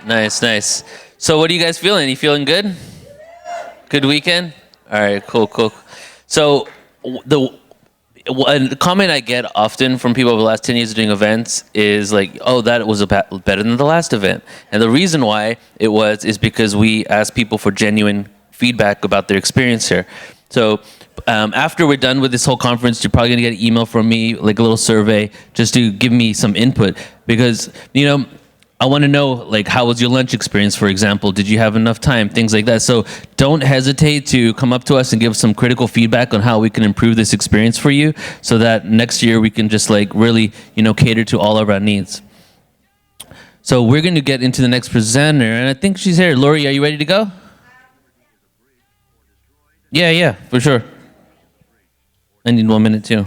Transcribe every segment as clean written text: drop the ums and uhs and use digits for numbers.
Nice, nice. So what are you guys feeling? You feeling good? Good weekend? All right, cool. So the one comment I get often from people over the last 10 years of doing events is like, oh, that was better than the last event. And the reason why it was is because we asked people for genuine feedback about their experience here. So after we're done with this whole conference, you're probably gonna get an email from me, like a little survey, just to give me some input. Because, I want to know, like, how was your lunch experience, for example? Did you have enough time? Things like that. So don't hesitate to come up to us and give some critical feedback on how we can improve this experience for you so that next year we can just like really, cater to all of our needs. So we're going to get into the next presenter, and I think she's here. Laurie, are you ready to go? Yeah, for sure. I need 1 minute too.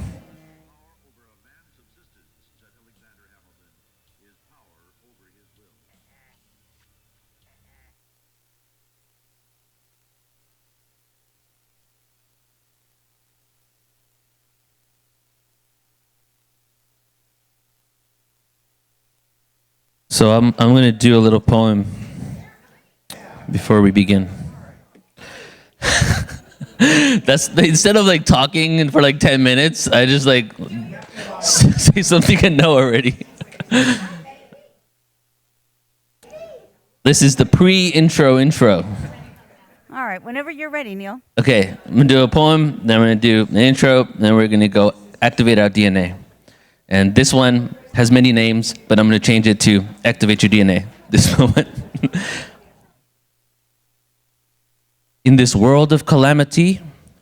So I'm going to do a little poem before we begin. That's instead of like talking for like 10 minutes, I just like say something I know already. This is the pre-intro. All right, whenever you're ready, Neil. Okay, I'm gonna do a poem, then I'm gonna do an intro, then we're gonna go activate our DNA. And this one has many names, but I'm gonna change it to activate your DNA this moment. In this world of calamity,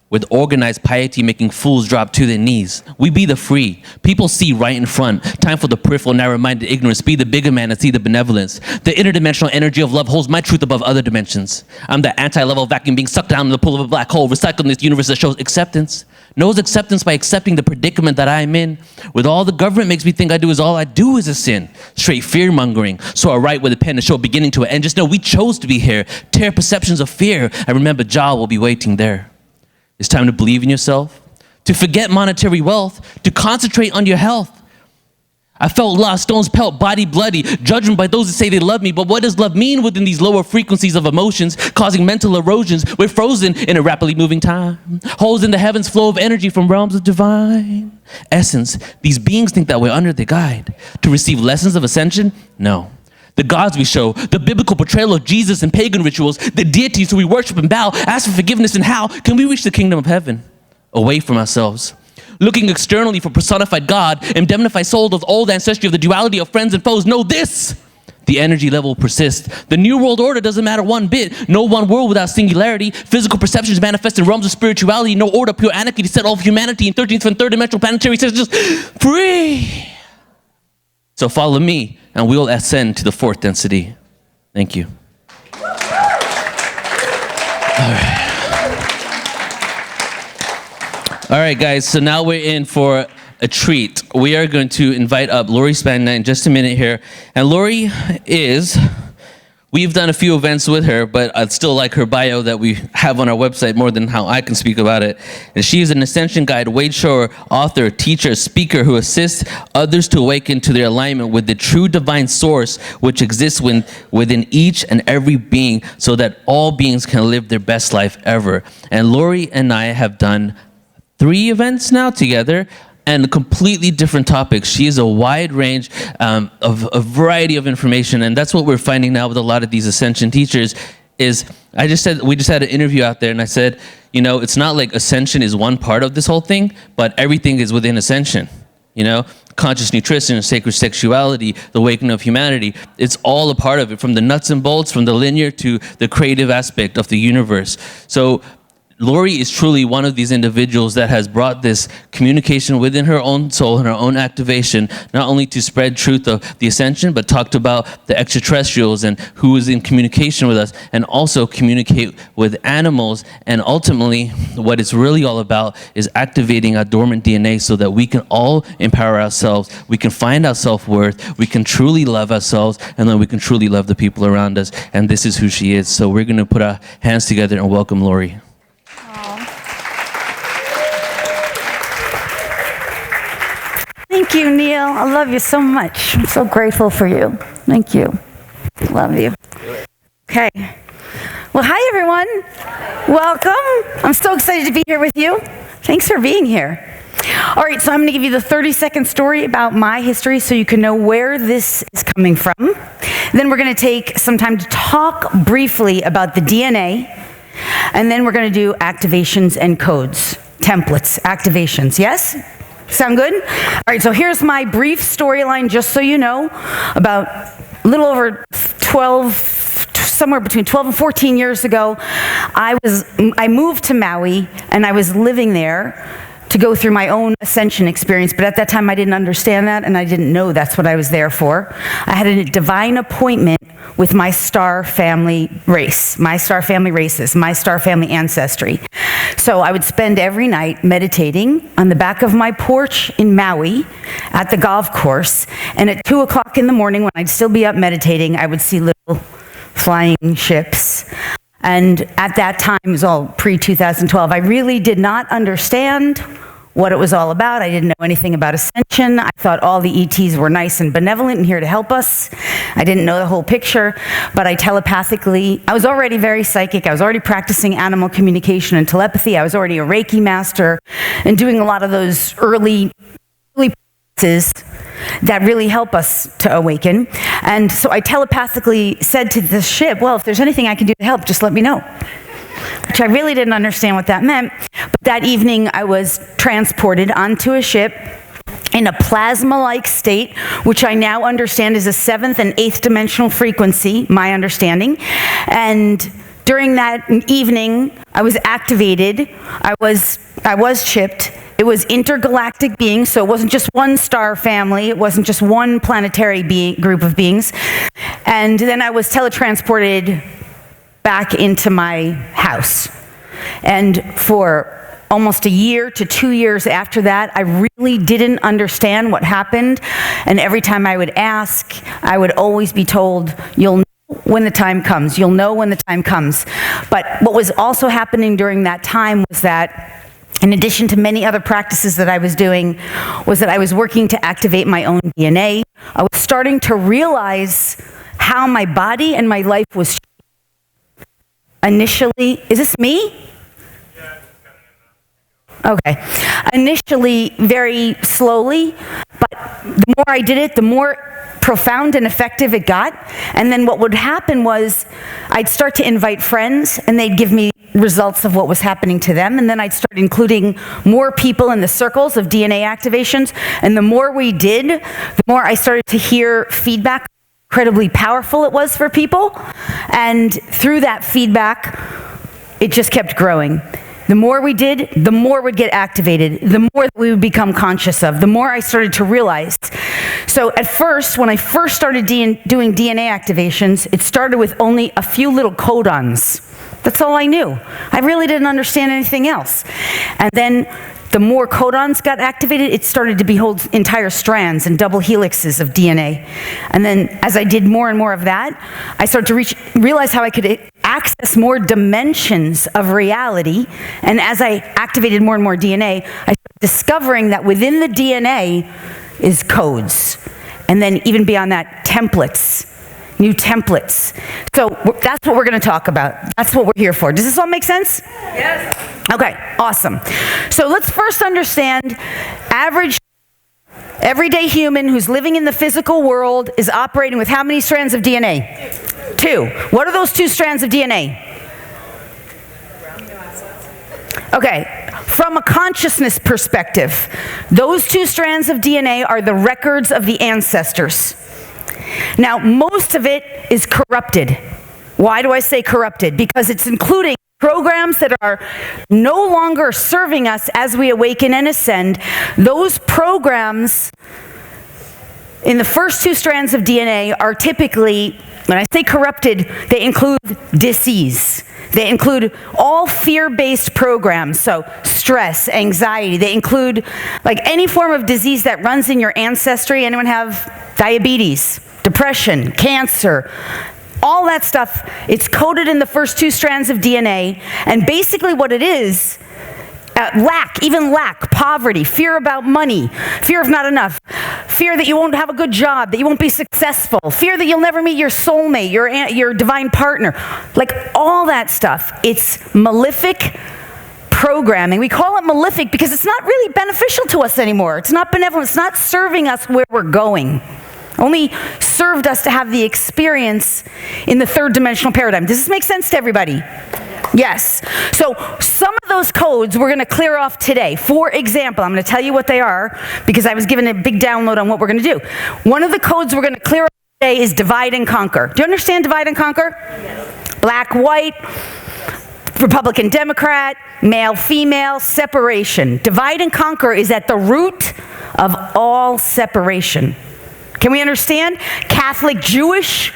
with organized piety making fools drop to their knees, we be the free. People see right in front. Time for the peripheral, narrow-minded ignorance. Be the bigger man and see the benevolence. The interdimensional energy of love holds my truth above other dimensions. I'm the anti-level vacuum being sucked down in the pool of a black hole, recycling this universe that shows acceptance. Knows acceptance by accepting the predicament that I'm in. With all the government makes me think I do is all I do is a sin. Straight fear-mongering. So I write with a pen to show a beginning to an end. Just know we chose to be here. Tear perceptions of fear. And remember, Jah will be waiting there. It's time to believe in yourself, to forget monetary wealth, to concentrate on your health. I felt lost, stones pelt, body bloody, judgment by those that say they love me. But what does love mean within these lower frequencies of emotions, causing mental erosions? We're frozen in a rapidly moving time. Holes in the heavens, flow of energy from realms of divine essence. These beings think that we're under their guide. To receive lessons of ascension? No. The gods we show, the biblical portrayal of Jesus and pagan rituals, the deities who we worship and bow, ask for forgiveness, and how can we reach the kingdom of heaven? Away from ourselves. Looking externally for personified God, indemnified souls of old ancestry of the duality of friends and foes. Know this, the energy level will persist. The new world order doesn't matter one bit. No one world without singularity. Physical perceptions manifest in realms of spirituality. No order, pure anarchy to set all of humanity in 13th and third dimensional planetary systems free. So follow me, and we'll ascend to the fourth density. Thank you. All right, guys, so now we're in for a treat. We are going to invite up Laurie Spagna in just a minute here. And Laurie we've done a few events with her, but I'd still like her bio that we have on our website more than how I can speak about it. And she is an Ascension guide, wage shower, author, teacher, speaker who assists others to awaken to their alignment with the true divine source which exists within each and every being so that all beings can live their best life ever. And Laurie and I have done 3 events now together, and completely different topics. She has a wide range of a variety of information, and that's what we're finding now with a lot of these Ascension teachers. We just had an interview out there, and I said, it's not like Ascension is one part of this whole thing, but everything is within Ascension. Conscious nutrition, sacred sexuality, the awakening of humanity. It's all a part of it, from the nuts and bolts, from the linear to the creative aspect of the universe. So Laurie is truly one of these individuals that has brought this communication within her own soul and her own activation, not only to spread truth of the Ascension, but talked about the extraterrestrials and who is in communication with us, and also communicate with animals. And ultimately, what it's really all about is activating our dormant DNA so that we can all empower ourselves, we can find our self-worth, we can truly love ourselves, and then we can truly love the people around us. And this is who she is. So we're going to put our hands together and welcome Laurie. Thank you, Neil. I love you so much. I'm so grateful for you. Thank you. Love you. Okay. Well, hi, everyone. Welcome. I'm so excited to be here with you. Thanks for being here. All right, so I'm going to give you the 30-second story about my history so you can know where this is coming from. Then we're going to take some time to talk briefly about the DNA, and then we're going to do activations and codes, templates, activations. Yes? Sound good? All right, so here's my brief storyline, just so you know. About a little over 12, somewhere between 12 and 14 years ago, I moved to Maui, and I was living there to go through my own Ascension experience, but at that time I didn't understand that, and I didn't know that's what I was there for. I had a divine appointment with my star family race, my star family races, my star family ancestry. So I would spend every night meditating on the back of my porch in Maui at the golf course, and at 2 o'clock in the morning, when I'd still be up meditating, I would see little flying ships. And at that time, it was all pre-2012, I really did not understand what it was all about. I didn't know anything about Ascension. I thought all the ETs were nice and benevolent and here to help us. I didn't know the whole picture, but I was already very psychic. I was already practicing animal communication and telepathy. I was already a Reiki master and doing a lot of those early practices that really help us to awaken. And so I telepathically said to the ship, well, if there's anything I can do to help, just let me know. Which I really didn't understand what that meant. But that evening I was transported onto a ship in a plasma-like state, which I now understand is a 7th and 8th dimensional frequency, my understanding. And during that evening, I was activated. I was chipped. It was intergalactic beings, so it wasn't just one star family. It wasn't just one planetary group of beings. And then I was teletransported back into my house. And for almost a year to 2 years after that, I really didn't understand what happened. And every time I would ask, I would always be told, you'll know when the time comes. You'll know when the time comes. But what was also happening during that time was that, in addition to many other practices that I was doing, was that I was working to activate my own DNA. I was starting to realize how my body and my life was initially. Is this me? Okay. Initially, very slowly, but the more I did it, the more profound and effective it got. And then what would happen was I'd start to invite friends, and they'd give me results of what was happening to them, and then I'd start including more people in the circles of DNA activations, and the more we did, the more I started to hear feedback, incredibly powerful it was for people, and through that feedback, it just kept growing. The more we did, the more would get activated, the more that we would become conscious of, the more I started to realize. So at first, when I first started doing DNA activations, it started with only a few little codons. That's all I knew. I really didn't understand anything else. And then the more codons got activated, it started to behold entire strands and double helixes of DNA. And then as I did more and more of that, I started to realize how I could access more dimensions of reality. And as I activated more and more DNA, I started discovering that within the DNA is codes. And then even beyond that, templates. New templates. So that's what we're going to talk about. That's what we're here for. Does this all make sense? Yes. Okay, awesome. So let's first understand average everyday human who's living in the physical world is operating with how many strands of DNA? 2. What are those 2 strands of DNA? Okay, from a consciousness perspective, those 2 strands of DNA are the records of the ancestors. Now, most of it is corrupted. Why do I say corrupted? Because it's including programs that are no longer serving us as we awaken and ascend. Those programs in the first 2 strands of DNA are typically, when I say corrupted, they include disease. They include all fear-based programs, so stress, anxiety. They include like any form of disease that runs in your ancestry. Anyone have diabetes, depression, cancer? All that stuff, it's coded in the first 2 strands of DNA. And basically what it is Even lack, poverty, fear about money, fear of not enough, fear that you won't have a good job, that you won't be successful, fear that you'll never meet your soulmate, your divine partner. Like all that stuff. It's malefic programming. We call it malefic because it's not really beneficial to us anymore. It's not benevolent. It's not serving us where we're going. Only served us to have the experience in the third dimensional paradigm. Does this make sense to everybody? Yes. So some of those codes we're going to clear off today. For example, I'm going to tell you what they are because I was given a big download on what we're going to do. One of the codes we're going to clear off today is divide and conquer. Do you understand divide and conquer? Yes. Black, white, Republican, Democrat, male, female, separation. Divide and conquer is at the root of all separation. Can we understand? Catholic, Jewish,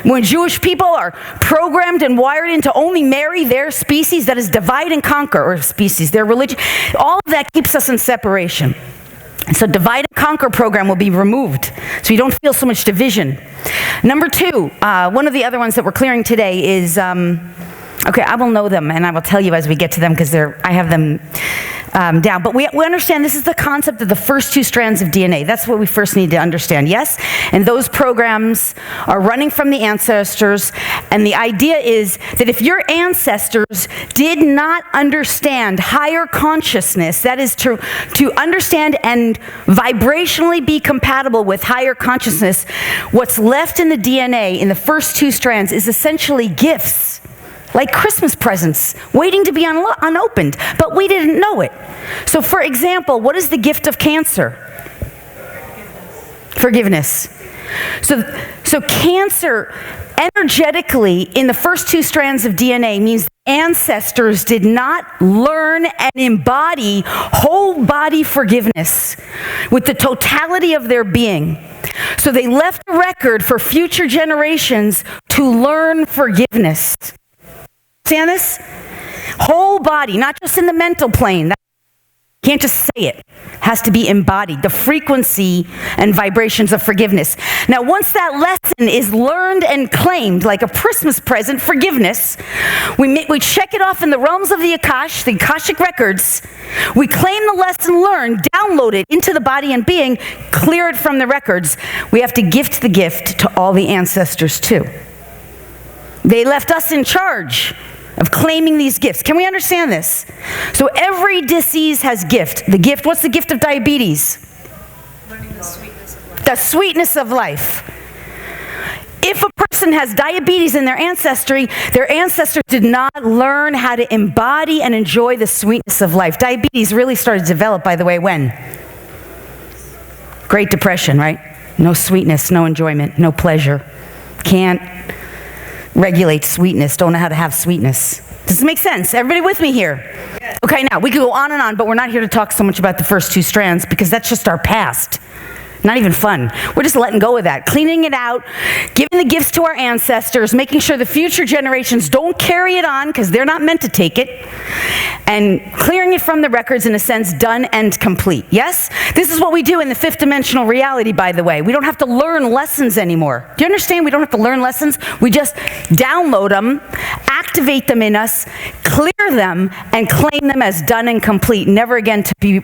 when Jewish people are programmed and wired into only marry their species, that is divide and conquer, or species, their religion, all of that keeps us in separation. And so divide and conquer program will be removed, so you don't feel so much division. Number two, one of the other ones that we're clearing today is, okay, I will know them, and I will tell you as we get to them because I have them down. But we understand this is the concept of the first two strands of DNA. That's what we first need to understand, yes? And those programs are running from the ancestors, and the idea is that if your ancestors did not understand higher consciousness, that is to understand and vibrationally be compatible with higher consciousness, what's left in the DNA in the first two strands is essentially gifts. Like Christmas presents, waiting to be unopened, but we didn't know it. So for example, what is the gift of Cancer? Forgiveness. So Cancer, energetically, in the first two strands of DNA means ancestors did not learn and embody whole body forgiveness with the totality of their being. So they left a record for future generations to learn forgiveness. Understand this? Whole body, not just in the mental plane. Can't just say it. Has to be embodied. The frequency and vibrations of forgiveness. Now, once that lesson is learned and claimed, like a Christmas present, forgiveness, we check it off in the realms of the Akashic records. We claim the lesson learned, download it into the body and being, clear it from the records. We have to gift the gift to all the ancestors too. They left us in charge of claiming these gifts. Can we understand this? So every disease has gift. The gift, what's the gift of diabetes? Learning the sweetness of life. The sweetness of life. If a person has diabetes in their ancestry, their ancestors did not learn how to embody and enjoy the sweetness of life. Diabetes really started to develop, by the way, when? Great Depression, right? No sweetness, no enjoyment, no pleasure. Can't regulate sweetness, don't know how to have sweetness. Does this make sense? Everybody with me here? Yes. Okay, now we could go on and on, but we're not here to talk so much about the first two strands because that's just our past. Not even fun. We're just letting go of that, cleaning it out, giving the gifts to our ancestors, making sure the future generations don't carry it on because they're not meant to take it, and clearing it from the records in a sense, done and complete. Yes? This is what we do in the fifth dimensional reality, by the way. We don't have to learn lessons anymore. Do you understand? We don't have to learn lessons. We just download them, activate them in us, clear them, and claim them as done and complete, never again to be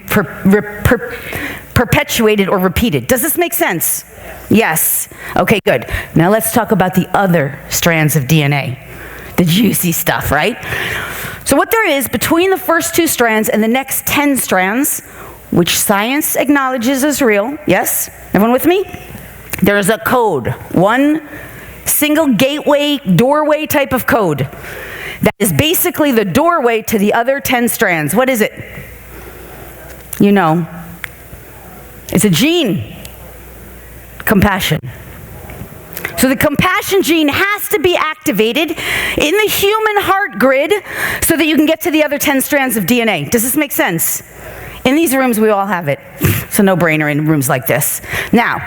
perpetuated or repeated. Does this make sense? Yes. Okay, good. Now let's talk about the other strands of DNA. The juicy stuff, right? So what there is between the first two strands and the next 10 strands, which science acknowledges as real, yes? Everyone with me? There's a code. One single gateway, doorway type of code. That is basically the doorway to the other 10 strands. What is it? You know. It's a gene. Compassion. So the compassion gene has to be activated in the human heart grid so that you can get to the other 10 strands of DNA. Does this make sense? In these rooms, we all have it. It's a no-brainer in rooms like this. Now,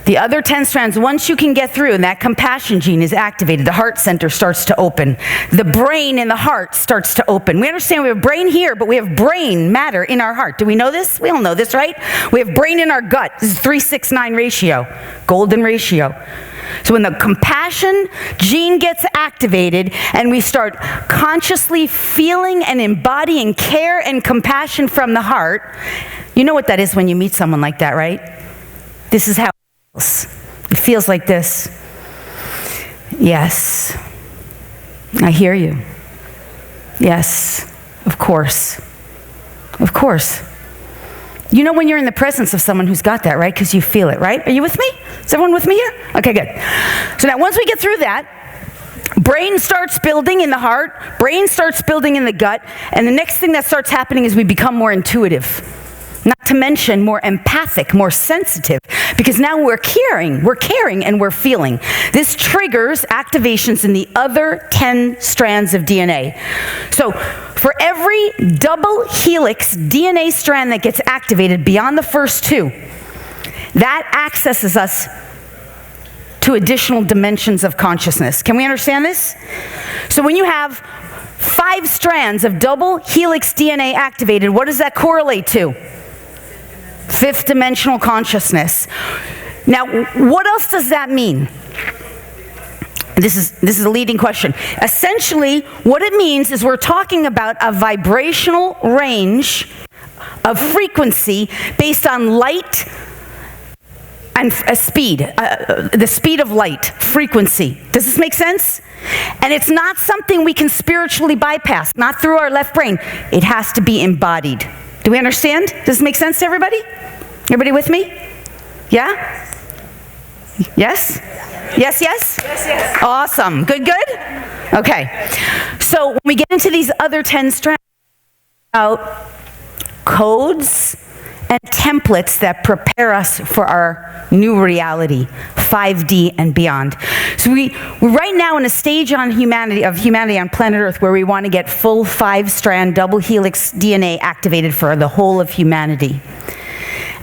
The other 10 strands, once you can get through and that compassion gene is activated, the heart center starts to open. The brain in the heart starts to open. We understand we have brain here, but we have brain matter in our heart. Do we know this? We all know this, right? We have brain in our gut. This is 3-6-9 ratio, golden ratio. So when the compassion gene gets activated and we start consciously feeling and embodying care and compassion from the heart, you know what that is when you meet someone like that, right? This is how it feels like this. Yes, I hear you. Yes, of course. Of course. You know when you're in the presence of someone who's got that, right? Because you feel it, right? Are you with me? Is everyone with me here? Okay, good. So now once we get through that, brain starts building in the heart, brain starts building in the gut, and the next thing that starts happening is we become more intuitive. Not to mention more empathic, more sensitive, because now we're caring and we're feeling. This triggers activations in the other 10 strands of DNA. So for every double helix DNA strand that gets activated beyond the first two, that accesses us to additional dimensions of consciousness. Can we understand this? So when you have 5 strands of double helix DNA activated, what does that correlate to? 5th dimensional consciousness. Now, what else does that mean? This is a leading question. Essentially, what it means is we're talking about a vibrational range of frequency based on light and speed, the speed of light, frequency. Does this make sense? And it's not something we can spiritually bypass, not through our left brain. It has to be embodied. Do we understand? Does this make sense to everybody? Everybody with me? Yeah? Yes? Yes, yes? Yes, yes. Awesome. Good, good? Okay. So when we get into these other 10 strands, about codes and templates that prepare us for our new reality, 5D and beyond. So we're right now in a stage of humanity on planet Earth where we want to get full 5-strand double helix DNA activated for the whole of humanity.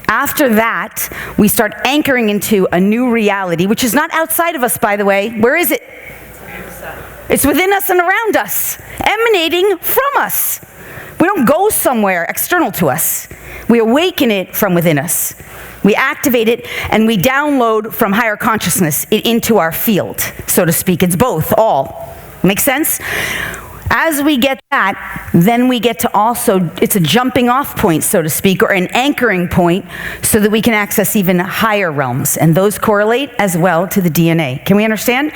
After that, we start anchoring into a new reality, which is not outside of us, by the way. Where is it? It's within us and around us, emanating from us. We don't go somewhere external to us. We awaken it from within us. We activate it and we download from higher consciousness it into our field, so to speak. It's both, all. Make sense? As we get that, then we get to also, it's a jumping off point, so to speak, or an anchoring point so that we can access even higher realms. And those correlate as well to the DNA. Can we understand?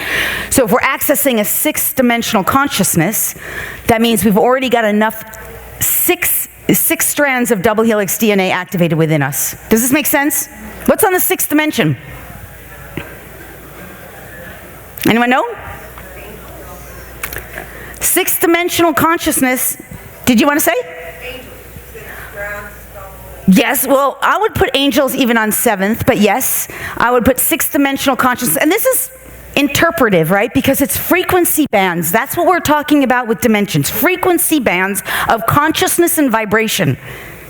So if we're accessing a 6th-dimensional consciousness, that means we've already got enough 6 strands of double helix DNA activated within us. Does this make sense? What's on the 6th dimension? Anyone know? 6th dimensional consciousness. Did you want to say? Yes, well, I would put angels even on 7th, but yes, I would put 6th dimensional consciousness. And this is interpretive, right? Because it's frequency bands. That's what we're talking about with dimensions. Frequency bands of consciousness and vibration.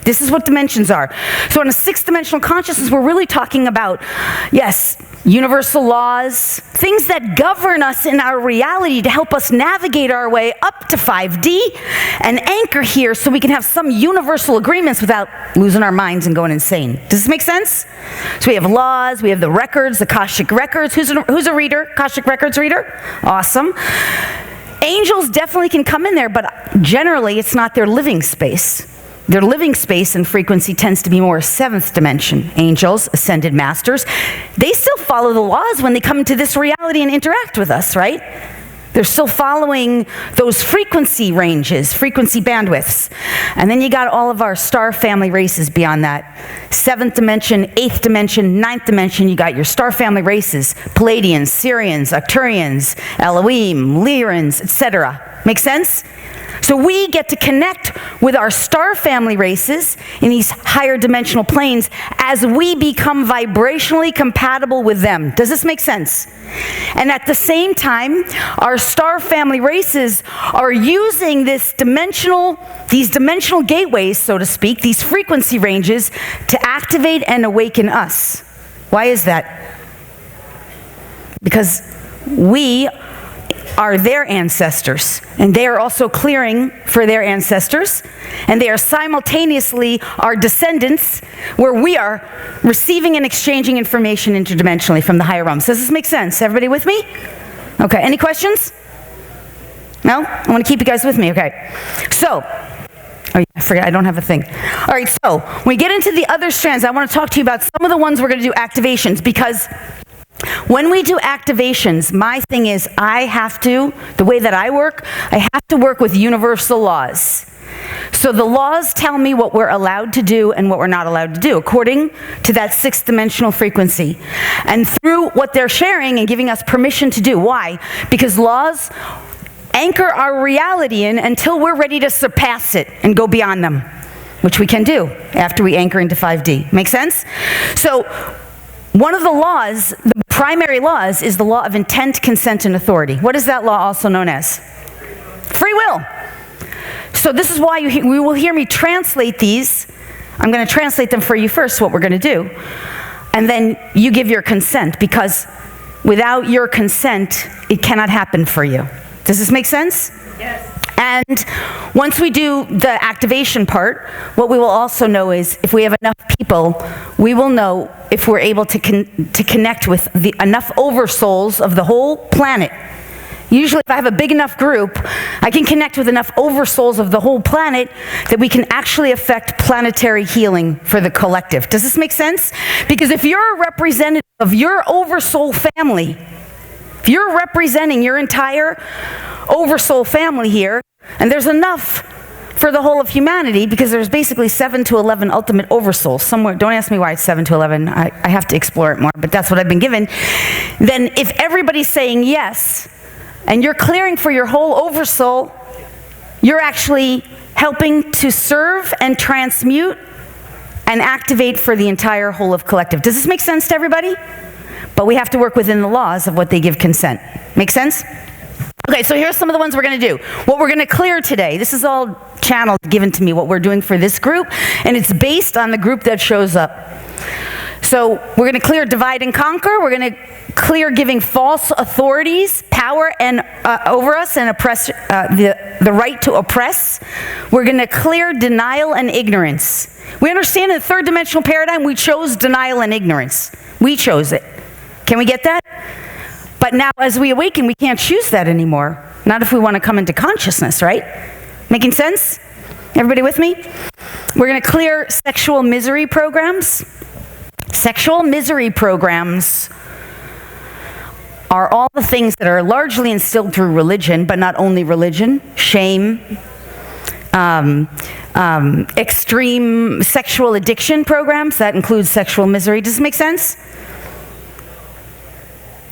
This is what dimensions are. So in a 6th dimensional consciousness, we're really talking about, yes, universal laws, things that govern us in our reality to help us navigate our way up to 5D and anchor here so we can have some universal agreements without losing our minds and going insane. Does this make sense? So we have laws, we have the records, the Akashic records. Who's a reader? Akashic records reader? Awesome. Angels definitely can come in there, but generally it's not their living space. Their living space and frequency tends to be more 7th dimension. Angels, ascended masters, they still follow the laws when they come into this reality and interact with us, right? They're still following those frequency ranges, frequency bandwidths. And then you got all of our star family races beyond that. 7th dimension, 8th dimension, 9th dimension, you got your star family races, Pleiadians, Sirians, Arcturians, Elohim, Lyrans, etc. Make sense? So we get to connect with our star family races in these higher dimensional planes as we become vibrationally compatible with them. Does this make sense? And at the same time, our star family races are using these dimensional gateways, so to speak, these frequency ranges to activate and awaken us. Why is that? because we are their ancestors, and they are also clearing for their ancestors, and they are simultaneously our descendants, where we are receiving and exchanging information interdimensionally from the higher realms. Does this make sense? Everybody with me? Okay, any questions? No? I want to keep you guys with me, okay. So, oh yeah, I forgot, I don't have a thing. All right, so when we get into the other strands, I want to talk to you about some of the ones we're going to do activations, because when we do activations, my thing is the way that I work, I have to work with universal laws. So the laws tell me what we're allowed to do and what we're not allowed to do, according to that 6th dimensional frequency. And through what they're sharing and giving us permission to do. Why? Because laws anchor our reality in until we're ready to surpass it and go beyond them, which we can do after we anchor into 5D. Make sense? So one of the laws, the primary laws, is the law of intent, consent, and authority. What is that law also known as? Free will. So this is why you will hear me translate these. I'm going to translate them for you first, what we're going to do. And then you give your consent, because without your consent, it cannot happen for you. Does this make sense? Yes. And once we do the activation part, what we will also know is if we have enough people, we will know if we're able to connect with enough oversouls of the whole planet. Usually if I have a big enough group, I can connect with enough oversouls of the whole planet that we can actually affect planetary healing for the collective. Does this make sense? Because if you're a representative of your oversoul family, if you're representing your entire oversoul family here, and there's enough for the whole of humanity, because there's basically 7 to 11 ultimate oversouls somewhere. Don't ask me why it's 7 to 11. I have to explore it more, but that's what I've been given. Then if everybody's saying yes, and you're clearing for your whole oversoul, you're actually helping to serve and transmute and activate for the entire whole of collective. Does this make sense to everybody? But we have to work within the laws of what they give consent. Make sense? Okay, so here's some of the ones we're going to do. What we're going to clear today, this is all channeled, given to me, what we're doing for this group, and it's based on the group that shows up. So we're going to clear divide and conquer. We're going to clear giving false authorities power and over us and oppress the right to oppress. We're going to clear denial and ignorance. We understand in the 3rd dimensional paradigm, we chose denial and ignorance. We chose it. Can we get that? But now as we awaken, we can't choose that anymore. Not if we want to come into consciousness, right? Making sense? Everybody with me? We're going to clear sexual misery programs. Sexual misery programs are all the things that are largely instilled through religion, but not only religion, shame, extreme sexual addiction programs, that includes sexual misery. Does this make sense?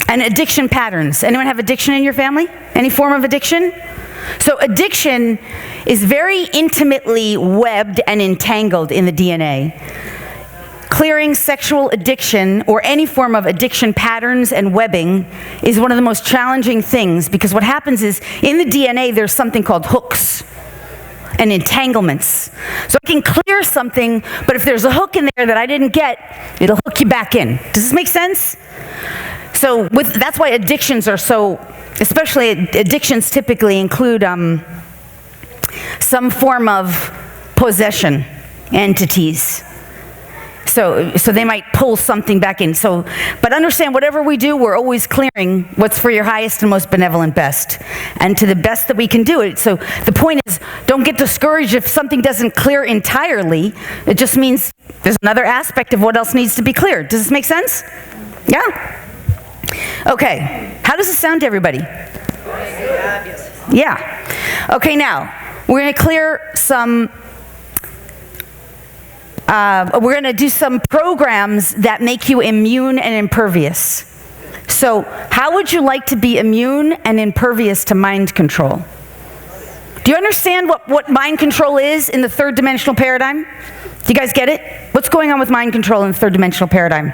And addiction patterns. Anyone have addiction in your family? Any form of addiction? So addiction is very intimately webbed and entangled in the DNA. Clearing sexual addiction or any form of addiction patterns and webbing is one of the most challenging things, because what happens is in the DNA there's something called hooks and entanglements. So I can clear something, but if there's a hook in there that I didn't get, it'll hook you back in. Does this make sense? So that's why addictions are so, especially addictions typically include some form of possession entities. So they might pull something back in. But understand, whatever we do, we're always clearing what's for your highest and most benevolent best, and to the best that we can do it. So the point is, don't get discouraged if something doesn't clear entirely. It just means there's another aspect of what else needs to be cleared. Does this make sense? Yeah? Okay. How does this sound to everybody? Yeah. Okay, now, we're going to clear some... we're going to do some programs that make you immune and impervious. So, how would you like to be immune and impervious to mind control? Do you understand what mind control is in the 3rd dimensional paradigm? Do you guys get it? What's going on with mind control in the 3rd dimensional paradigm?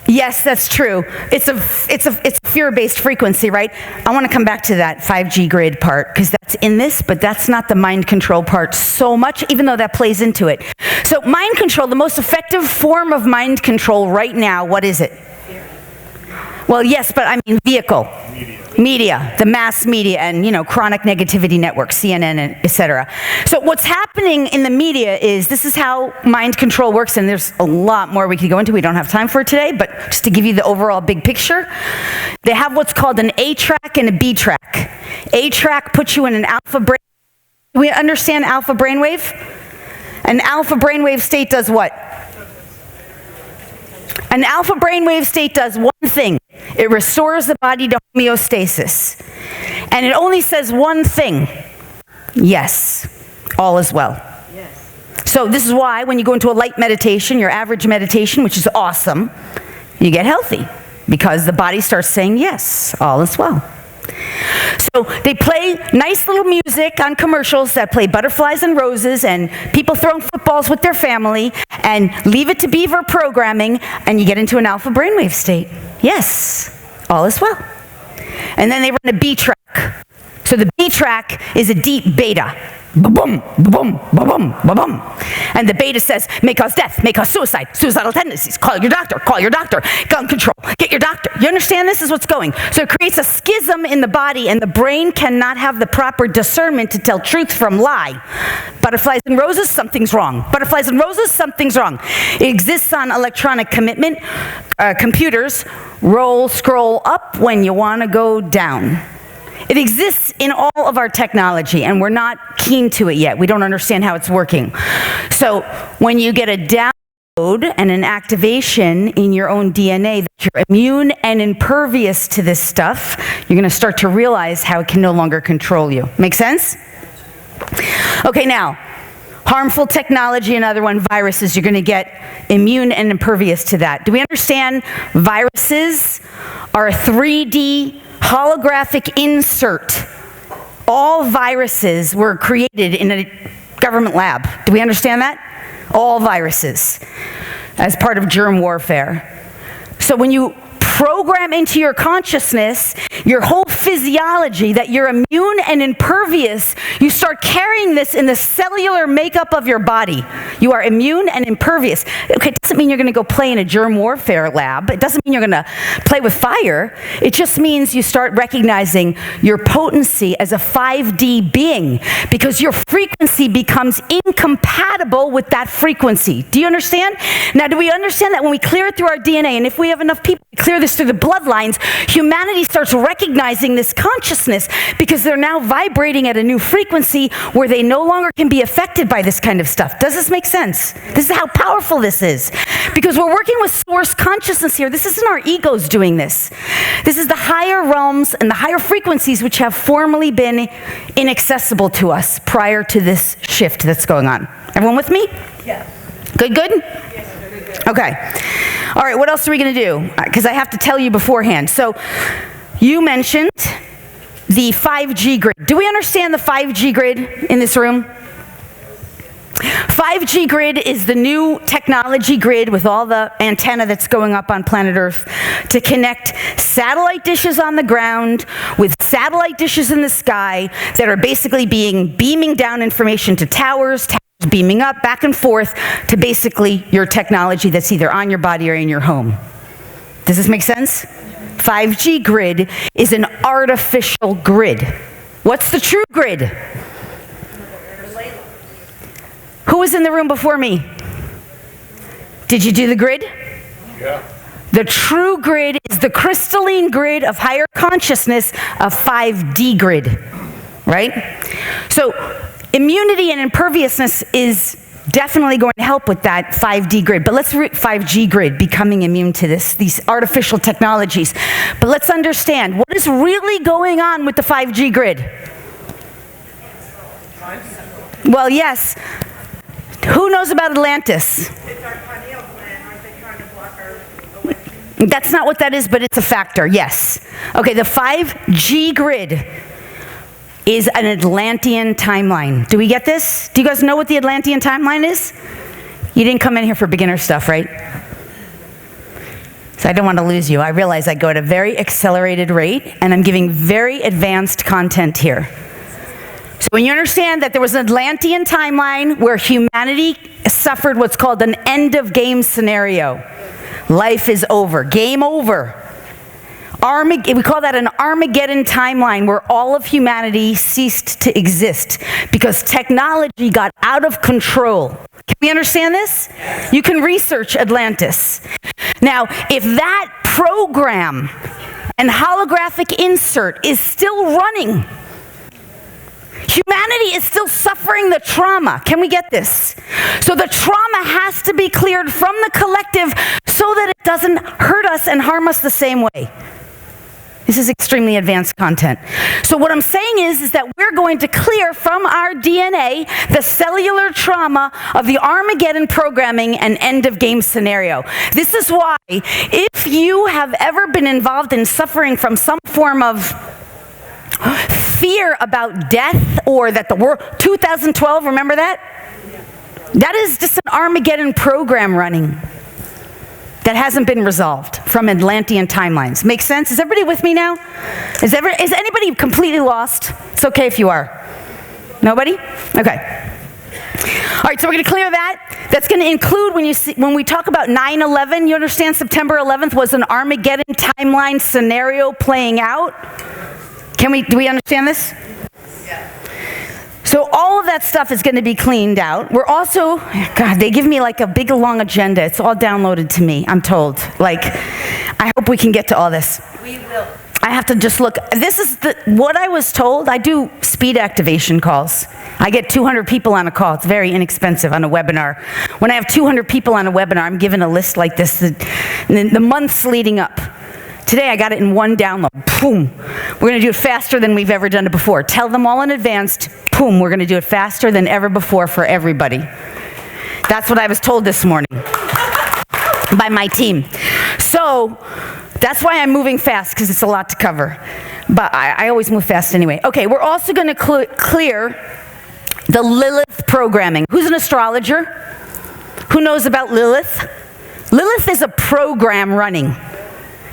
Yes, that's true. It's a fear-based frequency, right? I want to come back to that 5G grid part because that's in this, but that's not the mind control part so much, even though that plays into it. So mind control, the most effective form of mind control right now, what is it? Well, yes, but I mean vehicle. Media, the mass media, and chronic negativity networks, CNN, and etc. So what's happening in the media is this is how mind control works, and there's a lot more we could go into. We don't have time for it today, but just to give you the overall big picture, they have what's called an A track and a B track. A track puts you in an alpha brain. Do we understand alpha brainwave? An alpha brainwave state does what? An alpha brainwave state does one thing. It restores the body to homeostasis. And it only says one thing. Yes, all is well. Yes. So this is why when you go into a light meditation, your average meditation, which is awesome, you get healthy. Because the body starts saying, yes, all is well. So they play nice little music on commercials that play butterflies and roses and people throwing footballs with their family and leave it to beaver programming, and you get into an alpha brainwave state. Yes, all is well. And then they run a B track. So the B track is a deep beta. Ba-boom, ba-boom, ba-boom, ba-boom. And the beta says, may cause death, may cause suicide, suicidal tendencies, call your doctor, gun control, get your doctor. You understand this is what's going? So it creates a schism in the body, and the brain cannot have the proper discernment to tell truth from lie. Butterflies and roses, something's wrong. Butterflies and roses, something's wrong. It exists on electronic commitment. Computers scroll up when you want to go down. It exists in all of our technology, and we're not keen to it yet. We don't understand how it's working. So when you get a download and an activation in your own DNA that you're immune and impervious to this stuff, you're going to start to realize how it can no longer control you. Make sense? Okay, now, harmful technology, another one, viruses. You're going to get immune and impervious to that. Do we understand viruses are a 3D holographic insert? All viruses were created in a government lab. Do we understand that? All viruses as part of germ warfare. So when you program into your consciousness your whole physiology that you're immune and impervious, you start carrying this in the cellular makeup of your body. You are immune and impervious. Okay, it doesn't mean you're going to go play in a germ warfare lab. It doesn't mean you're going to play with fire. It just means you start recognizing your potency as a 5D being, because your frequency becomes incompatible with that frequency. Do you understand? Now, do we understand that when we clear it through our DNA, and if we have enough people to clear this through the bloodlines, humanity starts recognizing this consciousness because they're now vibrating at a new frequency where they no longer can be affected by this kind of stuff. Does this make sense? This is how powerful this is. Because we're working with source consciousness here. This isn't our egos doing this. This is the higher realms and the higher frequencies which have formerly been inaccessible to us prior to this shift that's going on. Everyone with me? Yes. Good, good? Yes. Okay. All right, what else are we going to do? Because I have to tell you beforehand. So you mentioned the 5G grid. Do we understand the 5G grid in this room? 5G grid is the new technology grid with all the antenna that's going up on planet Earth to connect satellite dishes on the ground with satellite dishes in the sky that are basically beaming down information to towers beaming up back and forth to basically your technology that's either on your body or in your home. Does this make sense? 5G grid is an artificial grid. What's the true grid? Who was in the room before me? Did you do the grid? Yeah. The true grid is the crystalline grid of higher consciousness, a 5D grid, right? So immunity and imperviousness is definitely going to help with that 5D grid. But let's 5G grid, becoming immune to these artificial technologies. But let's understand what is really going on with the 5G grid. Well, yes. Who knows about Atlantis? It's our pineal gland. Aren't they trying to block our... That's not what that is, but it's a factor, yes. Okay, the 5G grid is an Atlantean timeline. Do we get this? Do you guys know what the Atlantean timeline is? You didn't come in here for beginner stuff, right? So I don't want to lose you. I realize I go at a very accelerated rate, and I'm giving very advanced content here. So when you understand that there was an Atlantean timeline where humanity suffered what's called an end of game scenario. Life is over. Game over. We call that an Armageddon timeline where all of humanity ceased to exist because technology got out of control. Can we understand this? You can research Atlantis. Now, if that program and holographic insert is still running, humanity is still suffering the trauma. Can we get this? So the trauma has to be cleared from the collective so that it doesn't hurt us and harm us the same way. This is extremely advanced content. So what I'm saying is that we're going to clear from our DNA the cellular trauma of the Armageddon programming and end of game scenario. This is why if you have ever been involved in suffering from some form of fear about death or that the world, 2012, remember that? That is just an Armageddon program running that hasn't been resolved from Atlantean timelines. Make sense? Is everybody with me now? Is anybody completely lost? It's okay if you are. Nobody? Okay. All right, so we're going to clear that. That's going to include when we talk about 9/11, you understand September 11th was an Armageddon timeline scenario playing out. Do we understand this? Yeah. So all of that stuff is going to be cleaned out. We're also, God, they give me like a big long agenda. It's all downloaded to me, I'm told. Like, I hope we can get to all this. We will. I have to just look. This is what I was told. I do speed activation calls. I get 200 people on a call. It's very inexpensive on a webinar. When I have 200 people on a webinar, I'm given a list like this the months leading up. Today I got it in one download. Boom. We're going to do it faster than we've ever done it before. Tell them all in advance. Boom. We're going to do it faster than ever before for everybody. That's what I was told this morning by my team. So that's why I'm moving fast, because it's a lot to cover. But I always move fast anyway. Okay, we're also going to clear the Lilith programming. Who's an astrologer? Who knows about Lilith? Lilith is a program running.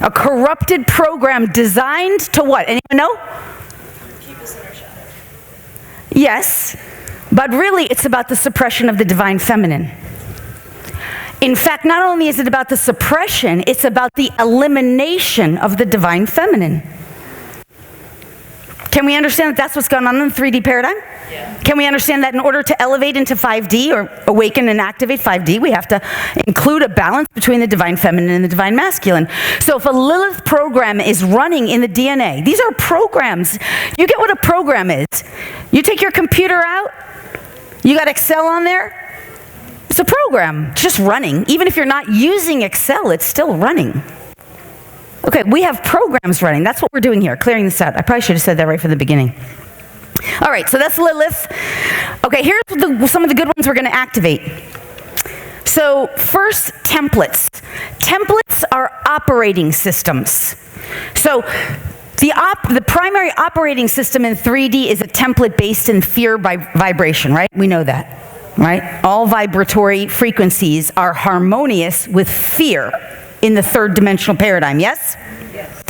A corrupted program designed to what? Anyone know? Keep us in our shadow. Yes, but really it's about the suppression of the divine feminine. In fact, not only is it about the suppression, it's about the elimination of the divine feminine. Can we understand that that's what's going on in the 3D paradigm? Yeah. Can we understand that in order to elevate into 5D or awaken and activate 5D, we have to include a balance between the divine feminine and the divine masculine? So if a Lilith program is running in the DNA, these are programs. You get what a program is. You take your computer out, you got Excel on there, it's a program, it's just running. Even if you're not using Excel, it's still running. Okay, we have programs running. That's what we're doing here, clearing this out. I probably should have said that right from the beginning. All right, so that's Lilith. Okay, here's some of the good ones we're going to activate. So first, templates. Templates are operating systems. So the primary operating system in 3D is a template based in fear vibration, right? We know that, right? All vibratory frequencies are harmonious with fear in the third dimensional paradigm, yes? Yes.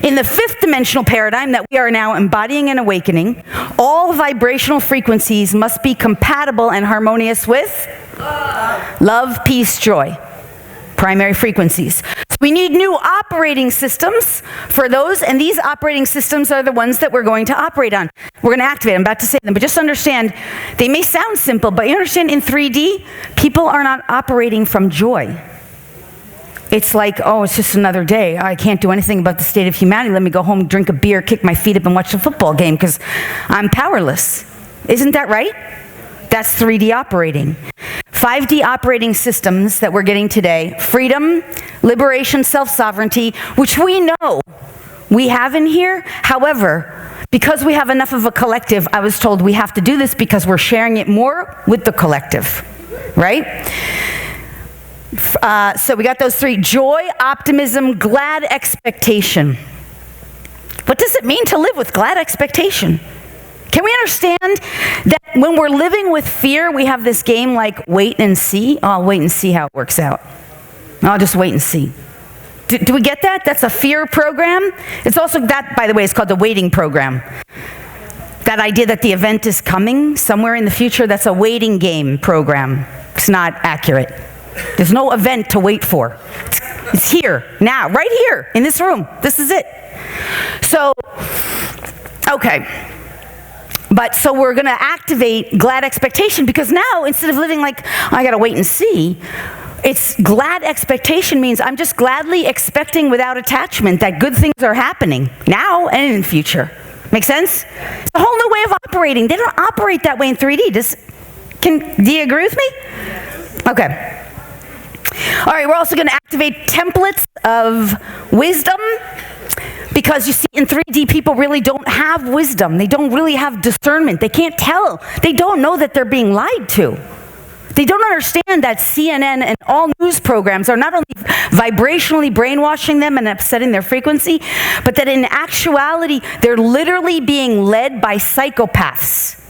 In the fifth dimensional paradigm that we are now embodying and awakening, all vibrational frequencies must be compatible and harmonious with love, peace, joy. Primary frequencies. So we need new operating systems for those, and these operating systems are the ones that we're going to operate on. We're going to activate. I'm about to say them, but just understand, they may sound simple, but you understand in 3D, people are not operating from joy. It's like, oh, it's just another day. I can't do anything about the state of humanity. Let me go home, drink a beer, kick my feet up, and watch a football game because I'm powerless. Isn't that right? That's 3D operating. 5D operating systems that we're getting today, freedom, liberation, self-sovereignty, which we know we have in here. However, because we have enough of a collective, I was told we have to do this because we're sharing it more with the collective, right? So we got those three: joy, optimism, glad expectation. What does it mean to live with glad expectation? Can we understand that when we're living with fear, we have this game like wait and see? Oh, I'll wait and see how it works out. I'll just wait and see. Do we get that? That's a fear program. It's also, that, by the way, is called the waiting program. That idea that the event is coming somewhere in the future, that's a waiting game program. It's not accurate. There's no event to wait for. It's here, now, right here, in this room. This is it. So, okay. But so we're going to activate glad expectation, because now, instead of living like, I got to wait and see, it's glad expectation means I'm just gladly expecting without attachment that good things are happening now and in the future. Make sense? It's a whole new way of operating. They don't operate that way in 3D. Do you agree with me? Okay. All right, we're also going to activate templates of wisdom, because you see, in 3D, people really don't have wisdom. They don't really have discernment. They can't tell. They don't know that they're being lied to. They don't understand that CNN and all news programs are not only vibrationally brainwashing them and upsetting their frequency, but that in actuality, they're literally being led by psychopaths.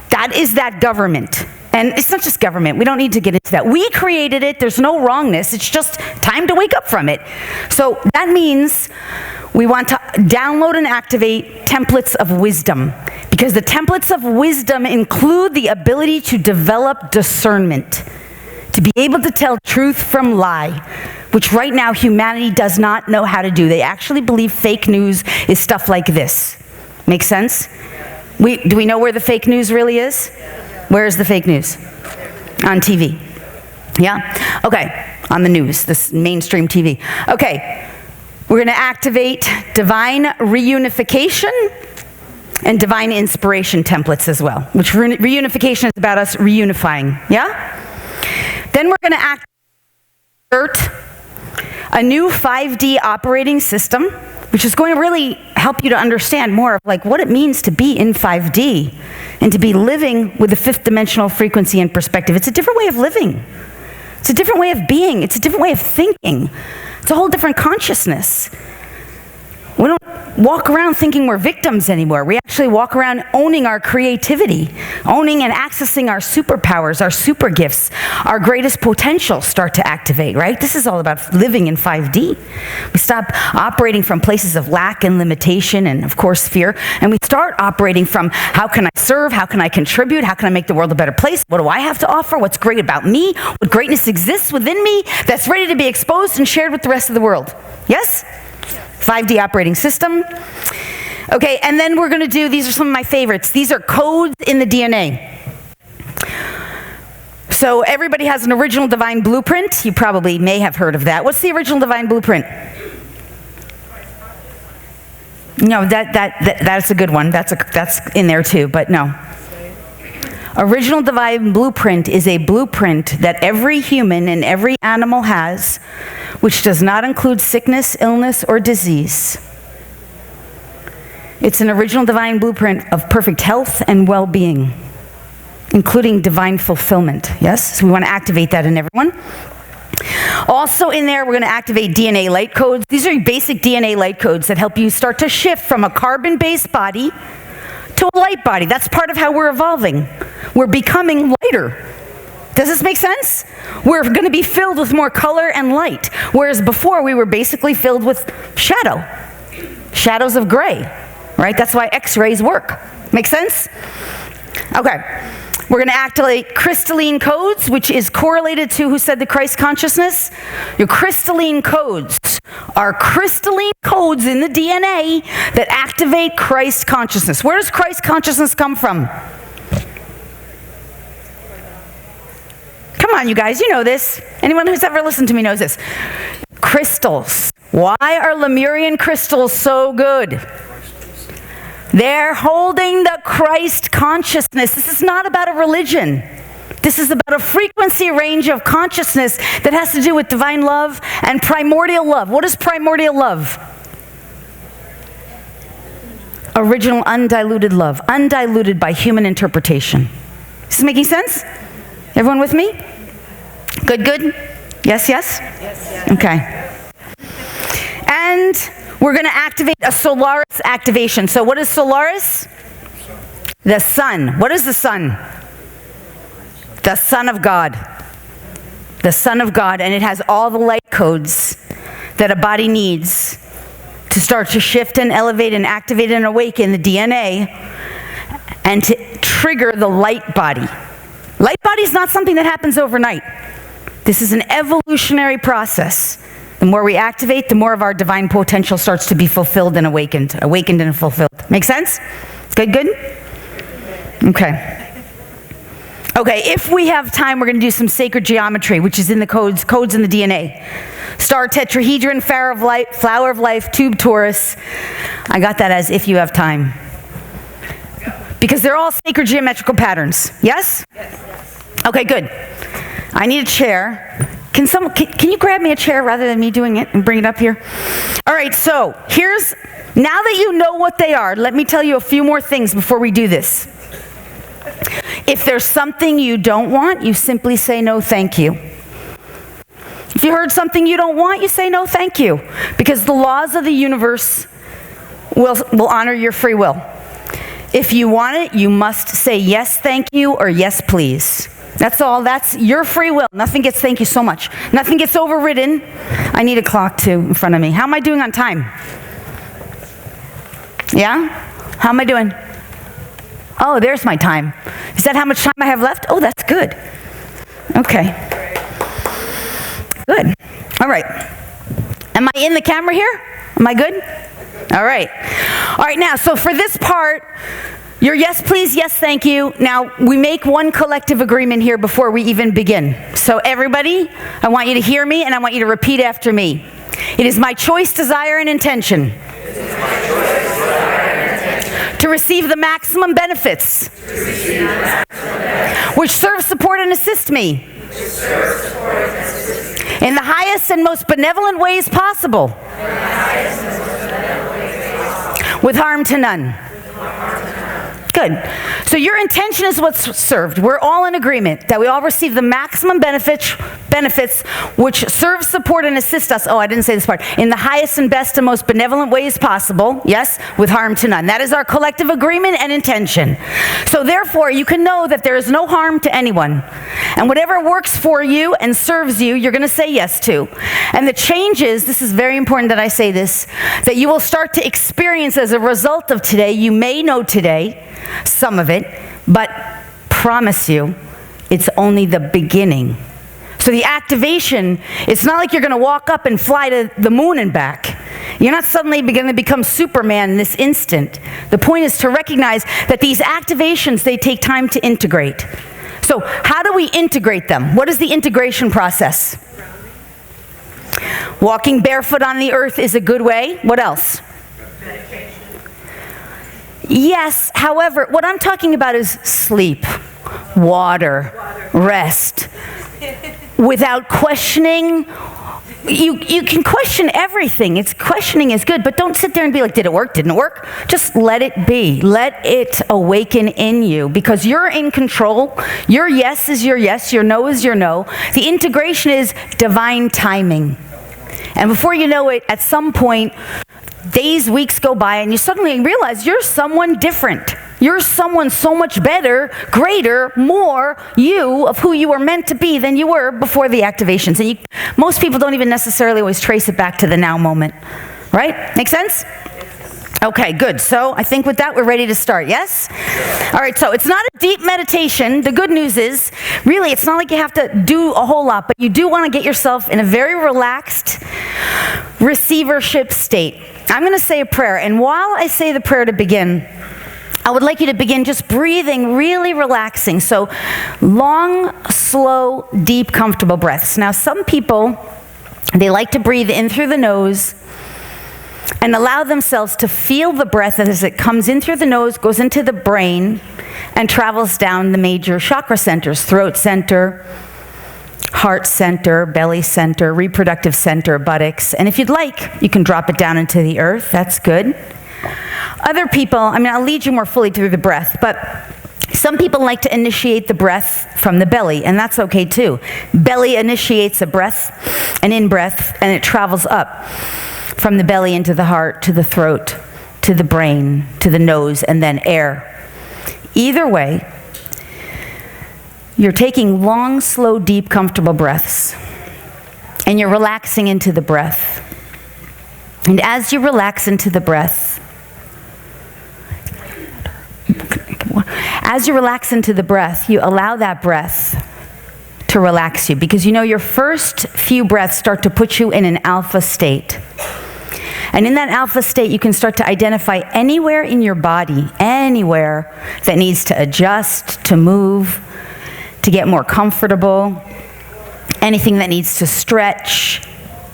That is that government. And it's not just government. We don't need to get into that. We created it. There's no wrongness. It's just time to wake up from it. So that means we want to download and activate templates of wisdom, because the templates of wisdom include the ability to develop discernment, to be able to tell truth from lie, which right now humanity does not know how to do. They actually believe fake news is stuff like this. Make sense? Do we know where the fake news really is? Where is the fake news? On TV. Yeah? Okay. On the news, this mainstream TV. Okay. We're going to activate divine reunification and divine inspiration templates as well, which reunification is about us reunifying. Yeah? Then we're going to activate a new 5D operating system, which is going to really help you to understand more of like what it means to be in 5D and to be living with a fifth dimensional frequency and perspective. It's a different way of living. It's a different way of being. It's a different way of thinking. It's a whole different consciousness. We don't walk around thinking we're victims anymore. We actually walk around owning our creativity, owning and accessing our superpowers, our super gifts. Our greatest potential start to activate, right? This is all about living in 5D. We stop operating from places of lack and limitation and, of course, fear, and we start operating from how can I serve, how can I contribute, how can I make the world a better place, what do I have to offer, what's great about me, what greatness exists within me that's ready to be exposed and shared with the rest of the world. Yes? 5D operating system. Okay, and then we're going to do, these are some of my favorites. These are codes in the DNA. So everybody has an original divine blueprint. You probably may have heard of that. What's the original divine blueprint? No, that's a good one. That's in there too, but no. Original divine blueprint is a blueprint that every human and every animal has, which does not include sickness, illness, or disease. It's an original divine blueprint of perfect health and well-being, including divine fulfillment. Yes? So we want to activate that in everyone. Also in there, we're going to activate DNA light codes. These are basic DNA light codes that help you start to shift from a carbon-based body to a light body. That's part of how we're evolving. We're becoming lighter. Does this make sense? We're going to be filled with more color and light, whereas before we were basically filled with shadow. Shadows of gray, right? That's why X-rays work. Make sense? Okay. We're going to activate crystalline codes, which is correlated to, who said the Christ consciousness? Your crystalline codes are crystalline codes in the DNA that activate Christ consciousness. Where does Christ consciousness come from? Come on, you guys, you know this. Anyone who's ever listened to me knows this. Crystals. Why are Lemurian crystals so good? They're holding the Christ consciousness. This is not about a religion. This is about a frequency range of consciousness that has to do with divine love and primordial love. What is primordial love? Original undiluted love, undiluted by human interpretation. Is this making sense? Everyone with me? Good, good? Yes, yes? Yes. Okay. And we're going to activate a Solaris activation. So what is Solaris? The sun. What is the sun? The Son of God. The Son of God. And it has all the light codes that a body needs to start to shift and elevate and activate and awaken the DNA and to trigger the light body. Light body is not something that happens overnight. This is an evolutionary process. The more we activate, the more of our divine potential starts to be fulfilled and awakened and fulfilled. Make sense? Good? Okay. Okay, if we have time, we're going to do some sacred geometry, which is in the codes in the DNA. Star, tetrahedron, flower of life, tube, torus. I got that as if you have time. Because they're all sacred geometrical patterns. Yes? Yes. Okay, good. I need a chair. Can you grab me a chair rather than me doing it and bring it up here? All right, so now that you know what they are, let me tell you a few more things before we do this. If there's something you don't want, you simply say no, thank you. If you heard something you don't want, you say no, thank you. Because the laws of the universe will honor your free will. If you want it, you must say yes, thank you, or yes, please. That's all. That's your free will. Nothing gets, thank you so much. Nothing gets overridden. I need a clock too in front of me. How am I doing on time? Yeah? How am I doing? Oh, there's my time. Is that how much time I have left? Oh, that's good. Okay. Good. All right. Am I in the camera here? Am I good? All right. All right, now, so for this part, your yes, please, yes, thank you. Now, we make one collective agreement here before we even begin. So everybody, I want you to hear me, and I want you to repeat after me. It is my choice, desire, and intention to receive the maximum benefits which serve, support, and assist me in the highest and most benevolent ways possible, with harm to none. Good. So your intention is what's served. We're all in agreement that we all receive the maximum benefits which serve, support, and assist us. Oh, I didn't say this part. In the highest and best and most benevolent ways possible. Yes, with harm to none. That is our collective agreement and intention. So therefore, you can know that there is no harm to anyone. And whatever works for you and serves you, you're going to say yes to. And the changes, this is very important that I say this, that you will start to experience as a result of today, you may know today, some of it, but promise you, it's only the beginning. So the activation, it's not like you're going to walk up and fly to the moon and back. You're not suddenly going to become Superman in this instant. The point is to recognize that these activations, they take time to integrate. So how do we integrate them? What is the integration process? Walking barefoot on the earth is a good way. What else? Meditation. Yes, however, what I'm talking about is sleep, water, rest. Without questioning, you can question everything. Questioning is good, but don't sit there and be like, did it work, didn't it work? Just let it be. Let it awaken in you, because you're in control. Your yes is your yes, your no is your no. The integration is divine timing. And before you know it, at some point, days, weeks go by, and you suddenly realize you're someone different. You're someone so much better, greater, more you of who you were meant to be than you were before the activations. And most people don't even necessarily always trace it back to the now moment. Right? Make sense? Okay, good. So I think with that, we're ready to start, yes? All right, so it's not a deep meditation. The good news is, really, it's not like you have to do a whole lot, but you do want to get yourself in a very relaxed receivership state. I'm going to say a prayer, and while I say the prayer to begin, I would like you to begin just breathing, really relaxing. So long, slow, deep, comfortable breaths. Now, some people, they like to breathe in through the nose and allow themselves to feel the breath as it comes in through the nose, goes into the brain, and travels down the major chakra centers: throat center, heart center, belly center, reproductive center, buttocks. And if you'd like, you can drop it down into the earth. That's good. Other people, I'll lead you more fully through the breath, but some people like to initiate the breath from the belly, and that's okay too. Belly initiates a breath, an in-breath, and it travels up from the belly into the heart, to the throat, to the brain, to the nose, and then air. Either way, you're taking long, slow, deep, comfortable breaths, and you're relaxing into the breath. And as you relax into the breath, you allow that breath to relax you, because you know your first few breaths start to put you in an alpha state. And in that alpha state, you can start to identify anywhere in your body, anywhere that needs to adjust, to move, to get more comfortable, anything that needs to stretch.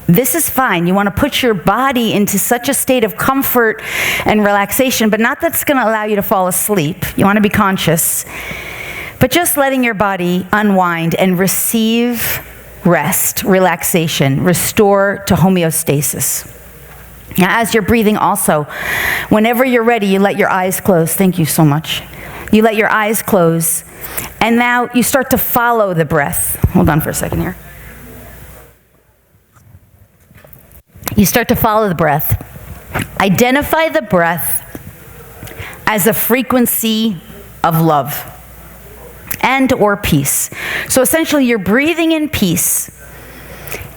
This is fine. You want to put your body into such a state of comfort and relaxation, but not that's going to allow you to fall asleep. You want to be conscious, but just letting your body unwind and receive rest, relaxation, restore to homeostasis. Now, as you're breathing also, whenever you're ready, you let your eyes close. Thank you so much. You let your eyes close, and now you start to follow the breath. Hold on for a second here. You start to follow the breath. Identify the breath as a frequency of love and or peace. So essentially, you're breathing in peace,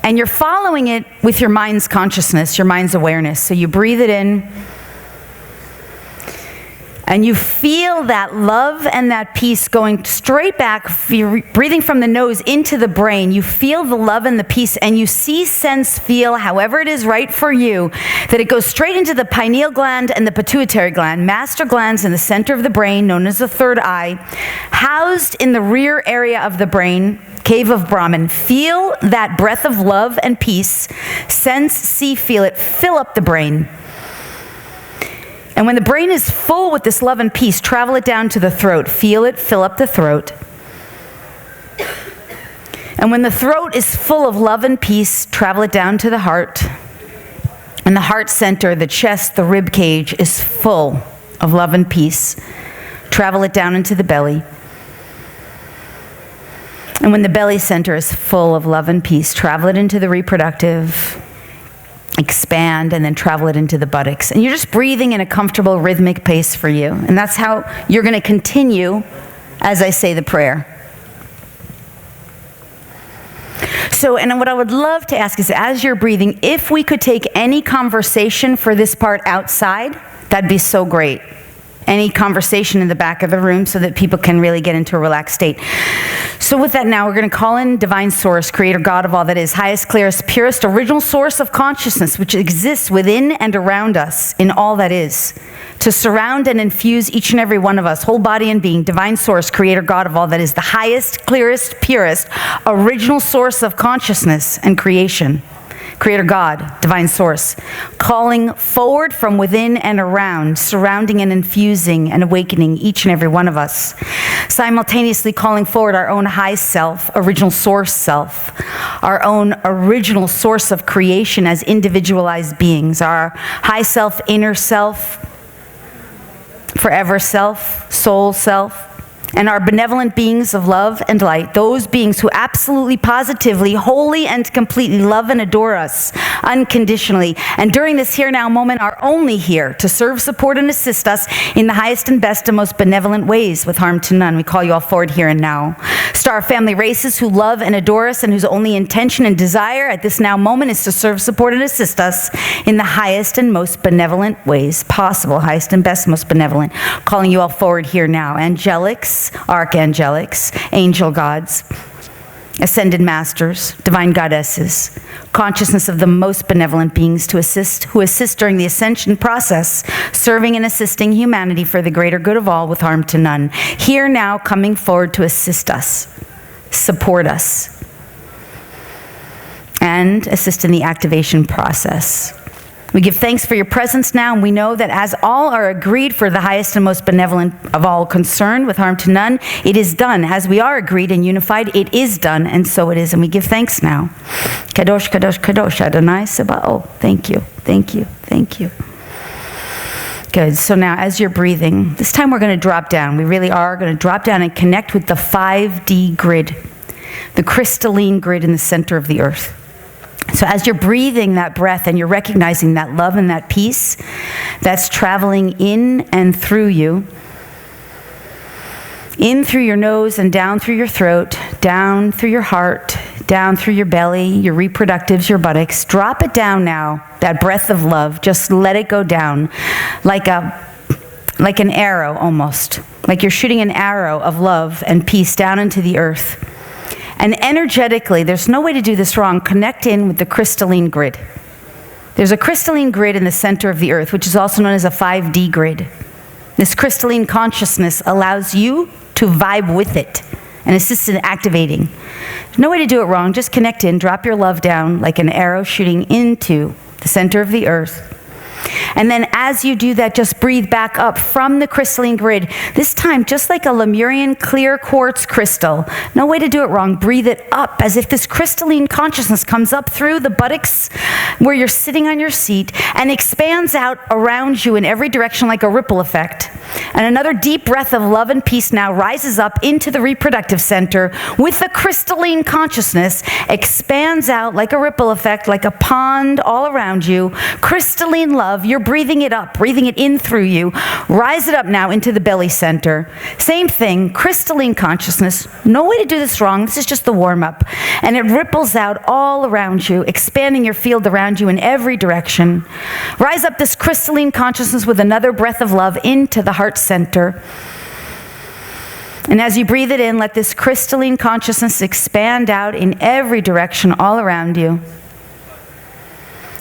and you're following it with your mind's consciousness, your mind's awareness. So you breathe it in, and you feel that love and that peace going straight back. You're breathing from the nose into the brain. You feel the love and the peace, and you see, sense, feel, however it is right for you, that it goes straight into the pineal gland and the pituitary gland, master glands in the center of the brain, known as the third eye, housed in the rear area of the brain, cave of Brahman. Feel that breath of love and peace. Sense, see, feel it. Fill up the brain. And when the brain is full with this love and peace, travel it down to the throat. Feel it, fill up the throat. And when the throat is full of love and peace, travel it down to the heart. And the heart center, the chest, the rib cage is full of love and peace. Travel it down into the belly. And when the belly center is full of love and peace, travel it into the reproductive, expand, and then travel it into the buttocks. And you're just breathing in a comfortable rhythmic pace for you. And that's how you're going to continue as I say the prayer. So, and what I would love to ask is, as you're breathing, if we could take any conversation for this part outside, that'd be so great. Any conversation in the back of the room so that people can really get into a relaxed state. So with that now, we're going to call in Divine Source, Creator God of all that is, highest, clearest, purest, original source of consciousness, which exists within and around us in all that is, to surround and infuse each and every one of us, whole body and being. Divine Source, Creator God of all that is, the highest, clearest, purest, original source of consciousness and creation. Creator God, Divine Source, calling forward from within and around, surrounding and infusing and awakening each and every one of us. Simultaneously calling forward our own high self, original source self, our own original source of creation as individualized beings, our high self, inner self, forever self, soul self, and our benevolent beings of love and light, those beings who absolutely, positively, wholly, and completely love and adore us unconditionally. And during this here now moment are only here to serve, support, and assist us in the highest and best and most benevolent ways with harm to none. We call you all forward here and now. Star family races who love and adore us and whose only intention and desire at this now moment is to serve, support, and assist us in the highest and most benevolent ways possible. Highest and best, most benevolent. Calling you all forward here now. Angelics, archangelics, angel gods, ascended masters, divine goddesses, consciousness of the most benevolent beings who assist during the ascension process, serving and assisting humanity for the greater good of all with harm to none. Here now, coming forward to assist us, support us, and assist in the activation process. We give thanks for your presence now, and we know that as all are agreed for the highest and most benevolent of all concerned with harm to none, it is done. As we are agreed and unified, it is done, and so it is. And we give thanks now. Kadosh, Kadosh, Kadosh, Adonai Sabaoth. Thank you, thank you, thank you. Good. So now as you're breathing, this time we're going to drop down. We really are going to drop down and connect with the 5D grid, the crystalline grid in the center of the earth. So as you're breathing that breath and you're recognizing that love and that peace that's traveling in and through you, in through your nose and down through your throat, down through your heart, down through your belly, your reproductives, your buttocks. Drop it down now, that breath of love. Just let it go down like an arrow almost. Like you're shooting an arrow of love and peace down into the earth. And energetically, there's no way to do this wrong, connect in with the crystalline grid. There's a crystalline grid in the center of the earth, which is also known as a 5D grid. This crystalline consciousness allows you to vibe with it and assist in activating. There's no way to do it wrong. Just connect in, drop your love down like an arrow shooting into the center of the earth. And then as you do that, just breathe back up from the crystalline grid. This time, just like a Lemurian clear quartz crystal. No way to do it wrong. Breathe it up as if this crystalline consciousness comes up through the buttocks where you're sitting on your seat and expands out around you in every direction like a ripple effect. And another deep breath of love and peace now rises up into the reproductive center with the crystalline consciousness, expands out like a ripple effect, like a pond all around you. Crystalline love, you're breathing it up, breathing it in through you. Rise it up now into the belly center. Same thing, crystalline consciousness. No way to do this wrong. This is just the warm-up. And it ripples out all around you, expanding your field around you in every direction. Rise up this crystalline consciousness with another breath of love into the heart center. And as you breathe it in, let this crystalline consciousness expand out in every direction all around you.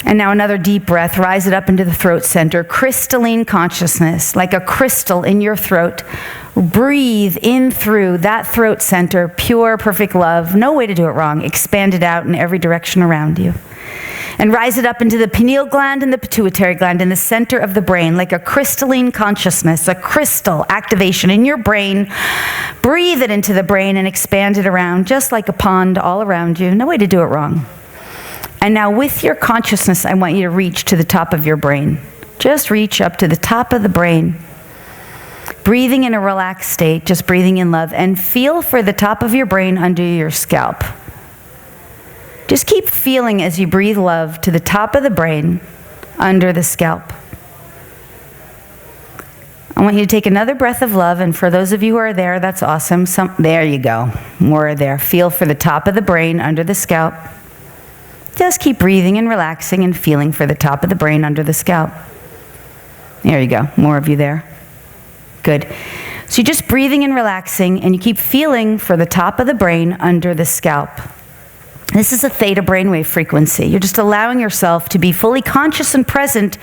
And now another deep breath, rise it up into the throat center. Crystalline consciousness, like a crystal in your throat. Breathe in through that throat center, pure, perfect love. No way to do it wrong. Expand it out in every direction around you. And rise it up into the pineal gland and the pituitary gland in the center of the brain, like a crystalline consciousness, a crystal activation in your brain. Breathe it into the brain and expand it around, just like a pond all around you. No way to do it wrong. And now with your consciousness, I want you to reach to the top of your brain. Just reach up to the top of the brain. Breathing in a relaxed state, just breathing in love, and feel for the top of your brain under your scalp. Just keep feeling as you breathe love to the top of the brain under the scalp. I want you to take another breath of love, and for those of you who are there, that's awesome. There you go. More there. Feel for the top of the brain under the scalp. Just keep breathing and relaxing and feeling for the top of the brain under the scalp. There you go. More of you there. Good. So you're just breathing and relaxing, and you keep feeling for the top of the brain under the scalp. This is a theta brainwave frequency. You're just allowing yourself to be fully conscious and present,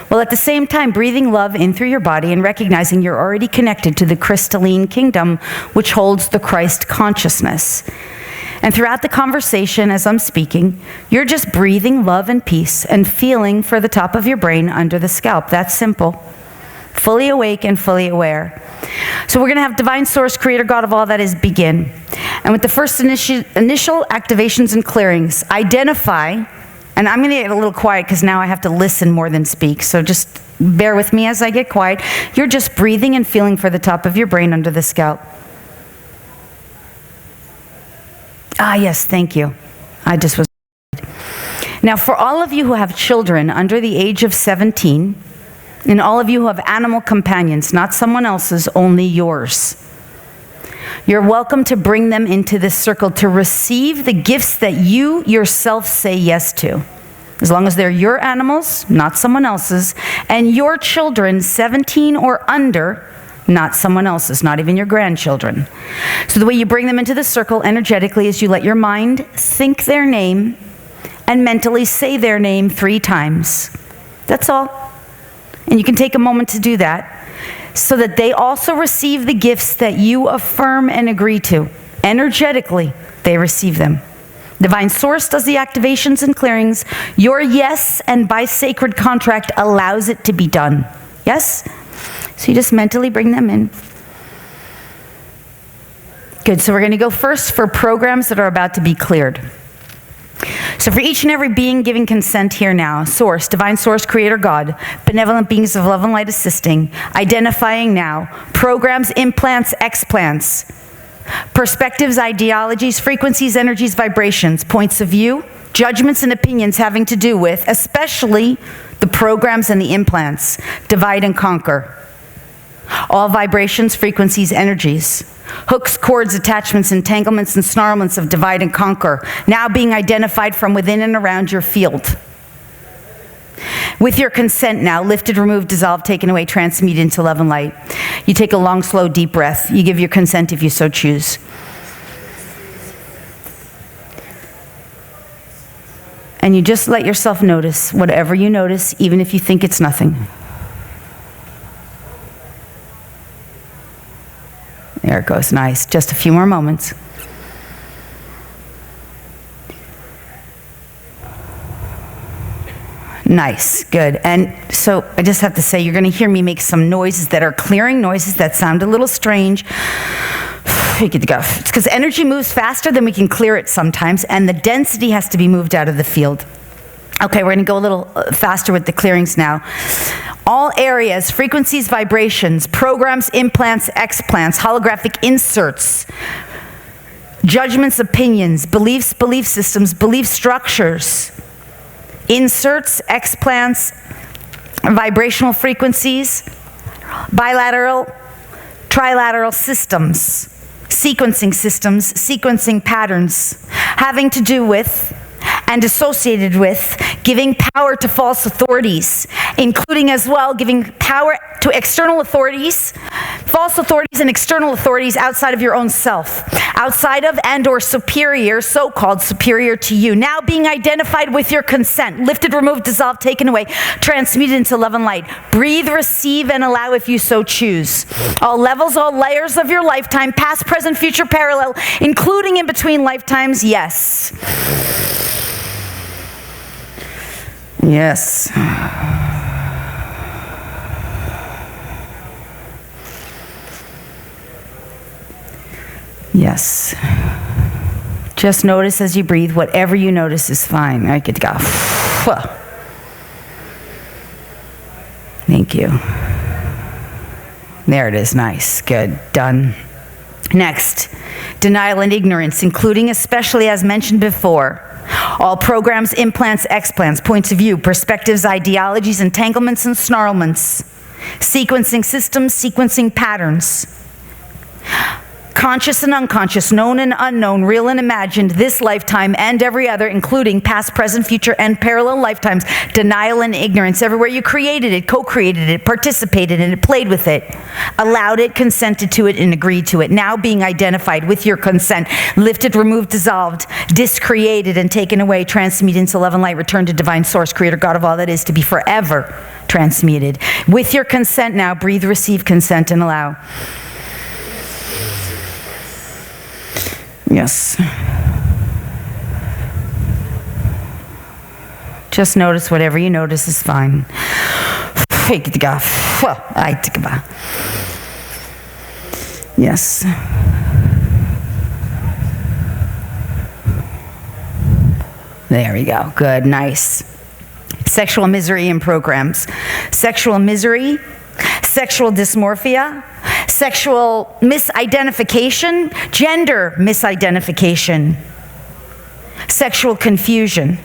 while at the same time breathing love in through your body and recognizing you're already connected to the crystalline kingdom, which holds the Christ consciousness. And throughout the conversation, as I'm speaking, you're just breathing love and peace and feeling for the top of your brain under the scalp. That's simple. Fully awake and fully aware. So we're going to have Divine Source, Creator God of all that is, begin. And with the first initial activations and clearings, identify, and I'm going to get a little quiet because now I have to listen more than speak. So just bear with me as I get quiet. You're just breathing and feeling for the top of your brain under the scalp. Ah, yes, thank you. I just was. Now, for all of you who have children under the age of 17, and all of you who have animal companions, not someone else's, only yours, you're welcome to bring them into this circle to receive the gifts that you yourself say yes to. As long as they're your animals, not someone else's, and your children, 17 or under, not someone else's, not even your grandchildren. So the way you bring them into the circle energetically is you let your mind think their name and mentally say their name 3 times. That's all. And you can take a moment to do that so that they also receive the gifts that you affirm and agree to. Energetically, they receive them. Divine Source does the activations and clearings. Your yes and by sacred contract allows it to be done. Yes? So you just mentally bring them in. Good, so we're going to go first for programs that are about to be cleared. So for each and every being giving consent here now, Source, Divine Source, Creator God, benevolent beings of love and light assisting, identifying now, programs, implants, explants, perspectives, ideologies, frequencies, energies, vibrations, points of view, judgments and opinions having to do with, especially the programs and the implants, divide and conquer. All vibrations, frequencies, energies, Hooks, cords, attachments, entanglements, and snarlments of divide and conquer, now being identified from within and around your field. With your consent now, lifted, removed, dissolved, taken away, transmuted into love and light. You take a long, slow, deep breath. You give your consent if you so choose. And you just let yourself notice whatever you notice, even if you think it's nothing. There it goes, nice. Just a few more moments. Nice, good. And so I just have to say, you're going to hear me make some noises that are clearing noises that sound a little strange. You get to go. It's because energy moves faster than we can clear it sometimes, and the density has to be moved out of the field. Okay, we're going to go a little faster with the clearings now. All areas, frequencies, vibrations, programs, implants, explants, holographic inserts, judgments, opinions, beliefs, belief systems, belief structures, inserts, explants, vibrational frequencies, bilateral, trilateral systems, sequencing patterns, having to do with and associated with giving power to false authorities, including as well giving power to external authorities, false authorities and external authorities outside of your own self, outside of and or superior, so-called superior to you, now being identified with your consent, lifted, removed, dissolved, taken away, transmuted into love and light. Breathe, receive, and allow if you so choose. All levels, all layers of your lifetime, past, present, future, parallel, including in between lifetimes, yes. Yes. Yes. Just notice as you breathe, whatever you notice is fine. I get to go. Thank you. There it is. Nice. Good. Done. Next, denial and ignorance, including, especially as mentioned before, all programs, implants, explants, points of view, perspectives, ideologies, entanglements, and snarlments, sequencing systems, sequencing patterns, conscious and unconscious, known and unknown, real and imagined, this lifetime and every other, including past, present, future, and parallel lifetimes, denial and ignorance, everywhere you created it, co-created it, participated in it, played with it, allowed it, consented to it, and agreed to it, now being identified with your consent, lifted, removed, dissolved, discreated, and taken away, transmuted into love and light, returned to divine source, creator, God of all that is, to be forever transmuted. With your consent now, breathe, receive, consent, and allow. Yes. Just notice whatever you notice is fine. Yes. There we go. Good. Nice. Sexual misery in programs. Sexual misery, sexual dysmorphia, sexual misidentification, gender misidentification, sexual confusion,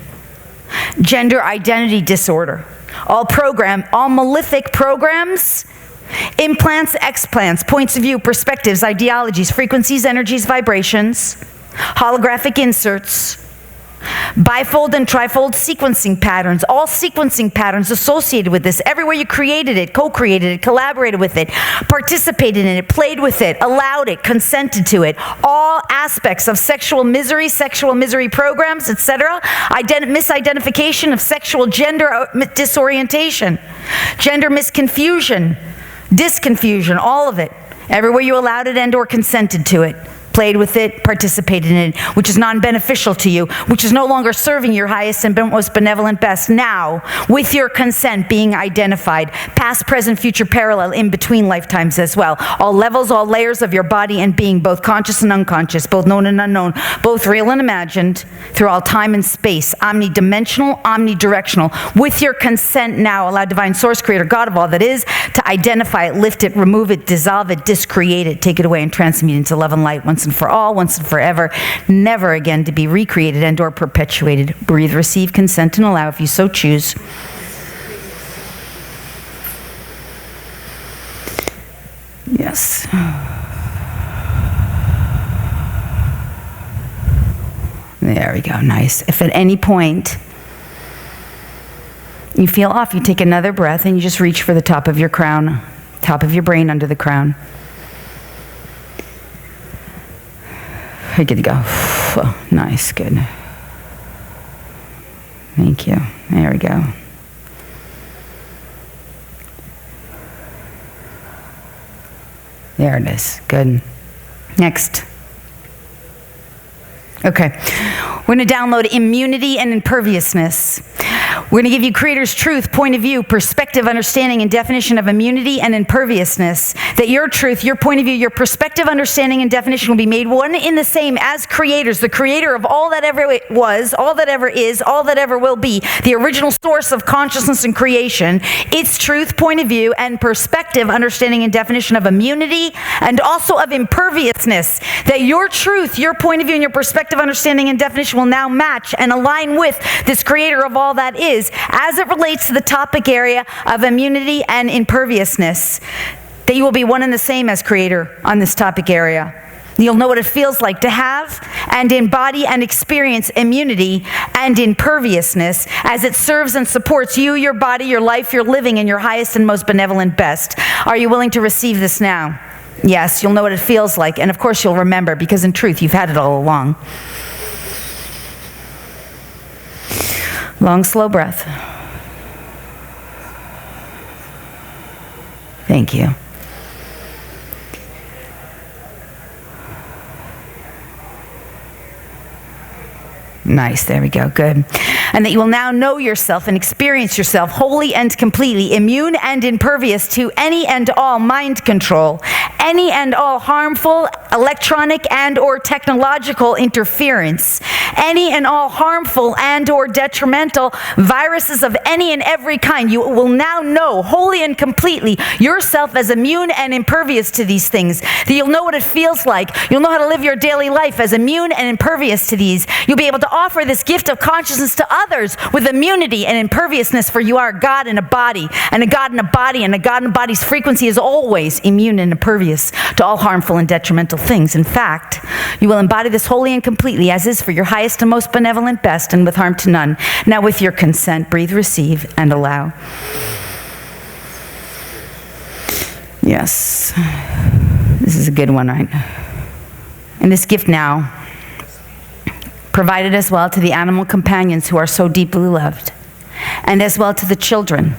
gender identity disorder, all malefic programs, implants, explants, points of view, perspectives, ideologies, frequencies, energies, vibrations, holographic inserts, bifold and trifold sequencing patterns, all sequencing patterns associated with this, everywhere you created it, co-created it, collaborated with it, participated in it, played with it, allowed it, consented to it, all aspects of sexual misery programs, etc., misidentification of sexual gender disorientation, gender misconfusion, disconfusion, all of it, everywhere you allowed it and or consented to it, played with it, participated in it, which is non-beneficial to you, which is no longer serving your highest and most benevolent best, now, with your consent being identified, past, present, future, parallel, in between lifetimes as well. All levels, all layers of your body and being, both conscious and unconscious, both known and unknown, both real and imagined, through all time and space, omnidimensional, omnidirectional. With your consent now, allow divine source, creator, God of all that is, to identify it, lift it, remove it, dissolve it, discreate it, take it away and transmute it into love and light once and for all, once and forever, never again to be recreated and or perpetuated. Breathe, receive, consent, and allow if you so choose. Yes. There we go, nice. If at any point you feel off, you take another breath and you just reach for the top of your crown, top of your brain under the crown. Good to go. Nice, good. Thank you. There we go. There it is. Good. Next. Okay. We're going to download immunity and imperviousness. We're going to give you Creator's truth, point of view, perspective, understanding, and definition of immunity and imperviousness. That your truth, your point of view, your perspective, understanding, and definition will be made one in the same as creators, the creator of all that ever was, all that ever is, all that ever will be, the original source of consciousness and creation. Its truth, point of view, and perspective, understanding, and definition of immunity and also of imperviousness. That your truth, your point of view, and your perspective, understanding, and definition will now match and align with this creator of all that is as it relates to the topic area of immunity and imperviousness. That you will be one and the same as creator on this topic area. You'll know what it feels like to have and embody and experience immunity and imperviousness as it serves and supports you, your body, your life, your living in your highest and most benevolent best. Are you willing to receive this now? Yes, you'll know what it feels like, and of course you'll remember, because in truth you've had it all along. Long, slow breath. Thank you. Nice, there we go, good. And that you will now know yourself and experience yourself wholly and completely immune and impervious to any and all mind control, any and all harmful electronic and or technological interference, any and all harmful and or detrimental viruses of any and every kind. You will now know wholly and completely yourself as immune and impervious to these things. That you'll know what it feels like. You'll know how to live your daily life as immune and impervious to these. You'll be able to offer this gift of consciousness to others with immunity and imperviousness, for you are God in a body, and a God in a body, and a God in a body's frequency is always immune and impervious to all harmful and detrimental things. In fact, you will embody this wholly and completely as is for your highest and most benevolent best, and with harm to none. Now with your consent, breathe, receive, and allow. Yes. This is a good one, right? And this gift now, provided as well to the animal companions who are so deeply loved, and as well to the children,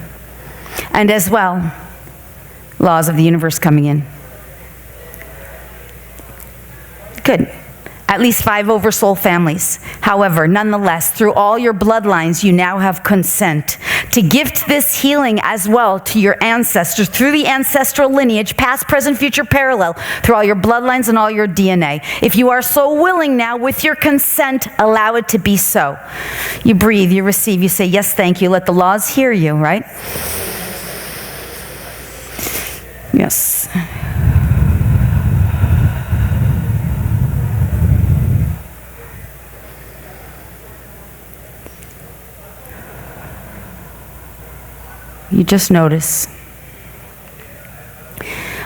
and as well, laws of the universe coming in. Good. At least 5 oversoul families. However, nonetheless, through all your bloodlines, you now have consent to gift this healing as well to your ancestors through the ancestral lineage, past, present, future, parallel, through all your bloodlines and all your DNA. If you are so willing now, with your consent, allow it to be so. You breathe, you receive, you say, yes, thank you. Let the laws hear you, right? Yes. You just notice.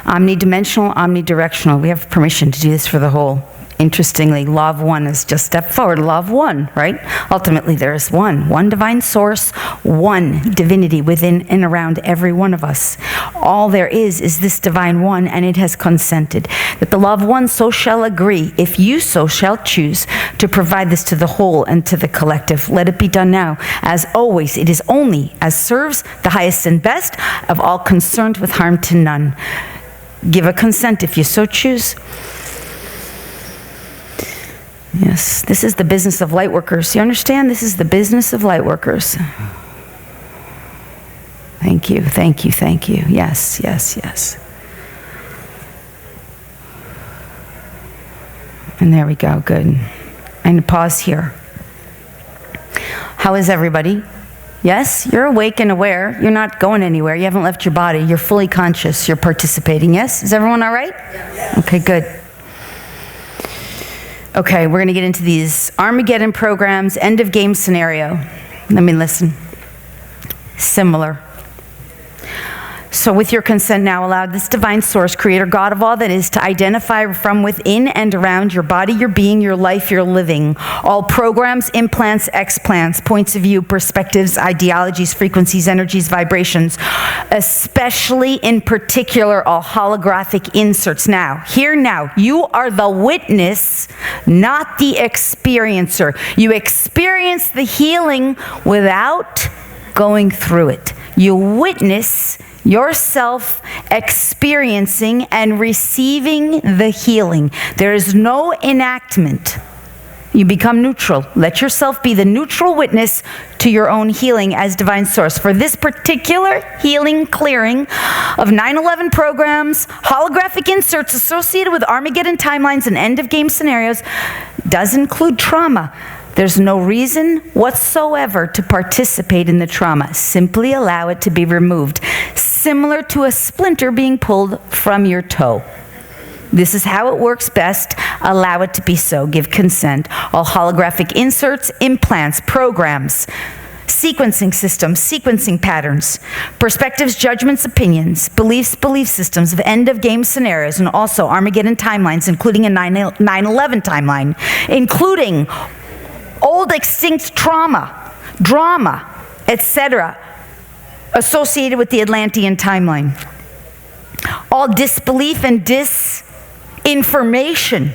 Omnidimensional, omnidirectional. We have permission to do this for the whole. Interestingly, law of one is just step forward. Law of one, right? Ultimately, there is one divine source, one divinity within and around every one of us. All there is this divine one, and it has consented that the law of one so shall agree, if you so shall choose, to provide this to the whole and to the collective. Let it be done now. As always, it is only as serves the highest and best of all concerned, with harm to none. Give a consent if you so choose. Yes, this is the business of light workers. You understand? This is the business of light workers. Thank you, thank you, thank you. Yes, yes, yes. And there we go, good. I'm going to pause here. How is everybody? Yes, you're awake and aware. You're not going anywhere. You haven't left your body. You're fully conscious. You're participating. Yes? Is everyone all right? Yes. Okay, good. Okay, we're going to get into these Armageddon programs, end of game scenario. Let me listen. Similar. So with your consent now, allow this divine source, creator, God of all that is, to identify from within and around your body, your being, your life, your living, all programs, implants, explants, points of view, perspectives, ideologies, frequencies, energies, vibrations, especially in particular all holographic inserts. Now, here now, you are the witness, not the experiencer. You experience the healing without going through it. You witness yourself experiencing and receiving the healing. There is no enactment. You become neutral. Let yourself be the neutral witness to your own healing as divine source. For this particular healing clearing of 9/11 programs, holographic inserts associated with Armageddon timelines and end of game scenarios does include trauma. There's no reason whatsoever to participate in the trauma. Simply allow it to be removed, similar to a splinter being pulled from your toe. This is how it works best. Allow it to be so. Give consent. All holographic inserts, implants, programs, sequencing systems, sequencing patterns, perspectives, judgments, opinions, beliefs, belief systems of end-of-game scenarios, and also Armageddon timelines, including a 9/11 timeline, including old extinct trauma, drama, etc., associated with the Atlantean timeline. All disbelief and disinformation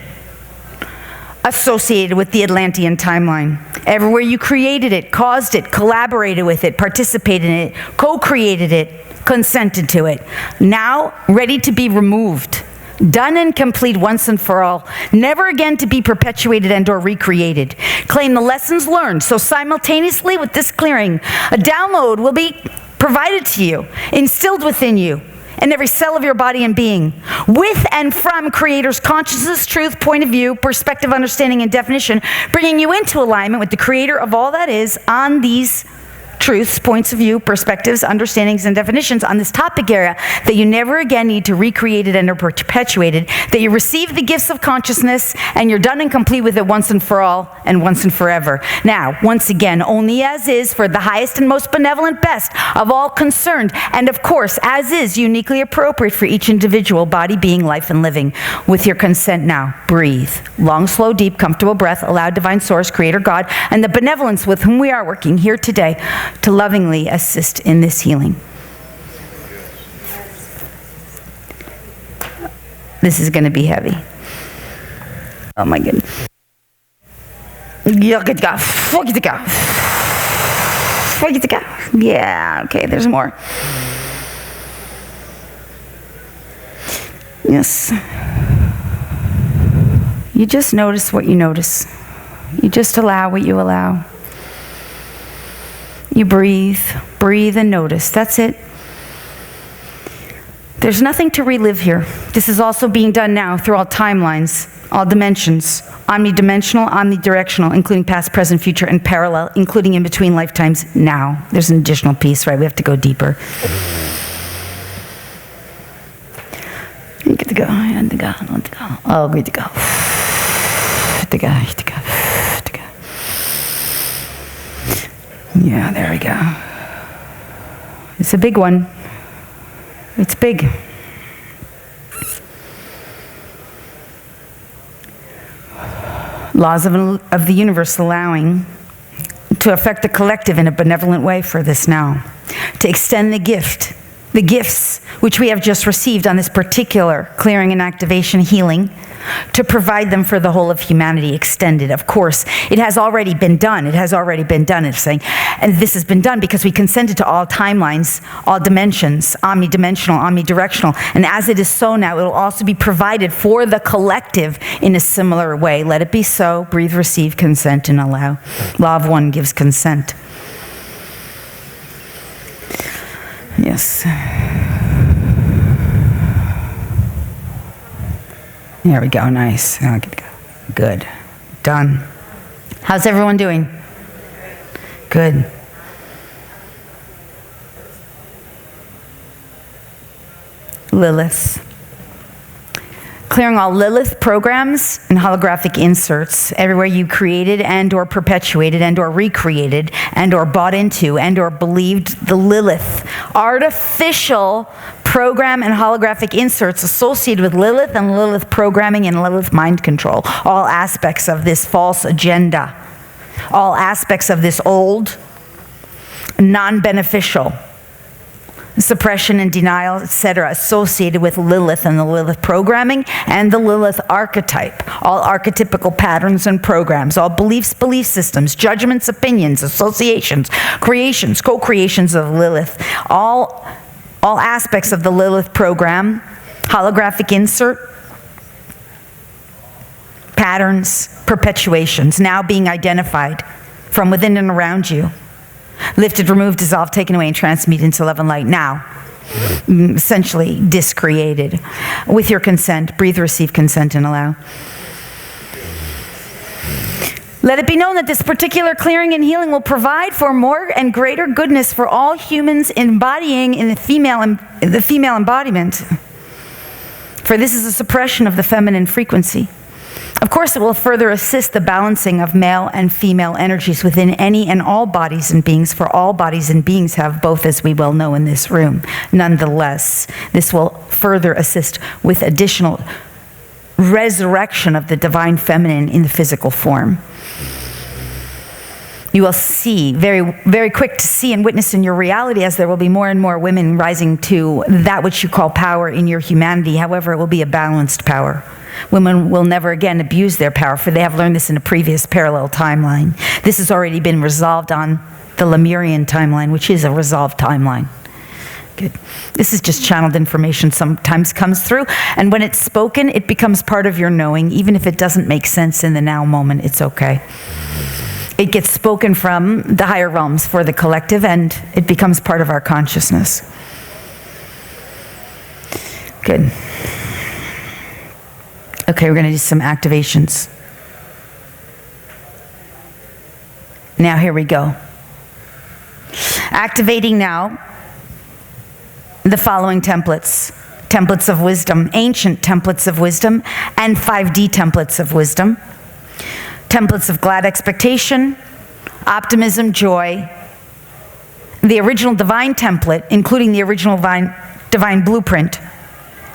associated with the Atlantean timeline. Everywhere you created it, caused it, collaborated with it, participated in it, co-created it, consented to it. Now, ready to be removed. Done and complete once and for all, never again to be perpetuated and or recreated. Claim the lessons learned. So simultaneously with this clearing, a download will be provided to you, instilled within you, in every cell of your body and being, with and from Creator's consciousness, truth, point of view, perspective, understanding, and definition, bringing you into alignment with the Creator of all that is on these truths, points of view, perspectives, understandings, and definitions on this topic area, that you never again need to recreate it and or perpetuate it, that you receive the gifts of consciousness and you're done and complete with it once and for all and once and forever. Now, once again, only as is for the highest and most benevolent best of all concerned, and of course, as is uniquely appropriate for each individual body, being, life, and living. With your consent now, breathe. Long, slow, deep, comfortable breath. Allow divine source, creator God, and the benevolence with whom we are working here today to lovingly assist in this healing. This is going to be heavy. Oh my goodness. Yeah, okay, there's more. Yes. You just notice what you notice. You just allow what you allow. You breathe and notice. That's it. There's nothing to relive here. This is also being done now through all timelines, all dimensions, omnidimensional, omnidirectional, including past, present, future, and parallel, including in between lifetimes now. There's an additional piece, right? We have to go deeper. You get to go, and to go, and to go. Oh, good to go. To go, to go. Yeah, there we go. It's a big one. It's big. Laws of the universe allowing to affect the collective in a benevolent way for this now. To extend the gifts which we have just received on this particular clearing and activation healing, to provide them for the whole of humanity extended. Of course, it has already been done. It has already been done, it's saying. And this has been done because we consented to all timelines, all dimensions, omnidimensional, omnidirectional. And as it is so now, it will also be provided for the collective in a similar way. Let it be so. Breathe, receive, consent, and allow. Law of one gives consent. Yes. There we go, nice. Good. Done. How's everyone doing? Good. Lilith. Clearing all Lilith programs and holographic inserts everywhere you created and or perpetuated and or recreated and or bought into and or believed the Lilith artificial program and holographic inserts associated with Lilith and Lilith programming and Lilith mind control. All aspects of this false agenda. All aspects of this old, non-beneficial suppression and denial, etc., associated with Lilith and the Lilith programming and the Lilith archetype. All archetypical patterns and programs, all beliefs, belief systems, judgments, opinions, associations, creations, co-creations of Lilith. All aspects of the Lilith program, holographic insert, patterns, perpetuations, now being identified from within and around you. Lifted, removed, dissolved, taken away, and transmuted into love and light. Now, essentially discreated. With your consent, breathe, receive, consent, and allow. Let it be known that this particular clearing and healing will provide for more and greater goodness for all humans embodying in the female embodiment. For this is a suppression of the feminine frequency. Of course, it will further assist the balancing of male and female energies within any and all bodies and beings, for all bodies and beings have both, as we well know in this room. Nonetheless, this will further assist with additional resurrection of the divine feminine in the physical form. You will see, very, very quick to see and witness in your reality, as there will be more and more women rising to that which you call power in your humanity. However, it will be a balanced power. Women will never again abuse their power, for they have learned this in a previous parallel timeline. This has already been resolved on the Lemurian timeline, which is a resolved timeline. Good. This is just channeled information sometimes comes through, and when it's spoken, it becomes part of your knowing. Even if it doesn't make sense in the now moment, it's okay. It gets spoken from the higher realms for the collective, and it becomes part of our consciousness. Good. Okay, we're going to do some activations. Now, here we go. Activating now the following templates. Templates of wisdom, ancient templates of wisdom, and 5D templates of wisdom. Templates of glad expectation, optimism, joy. The original divine template, including the original divine blueprint,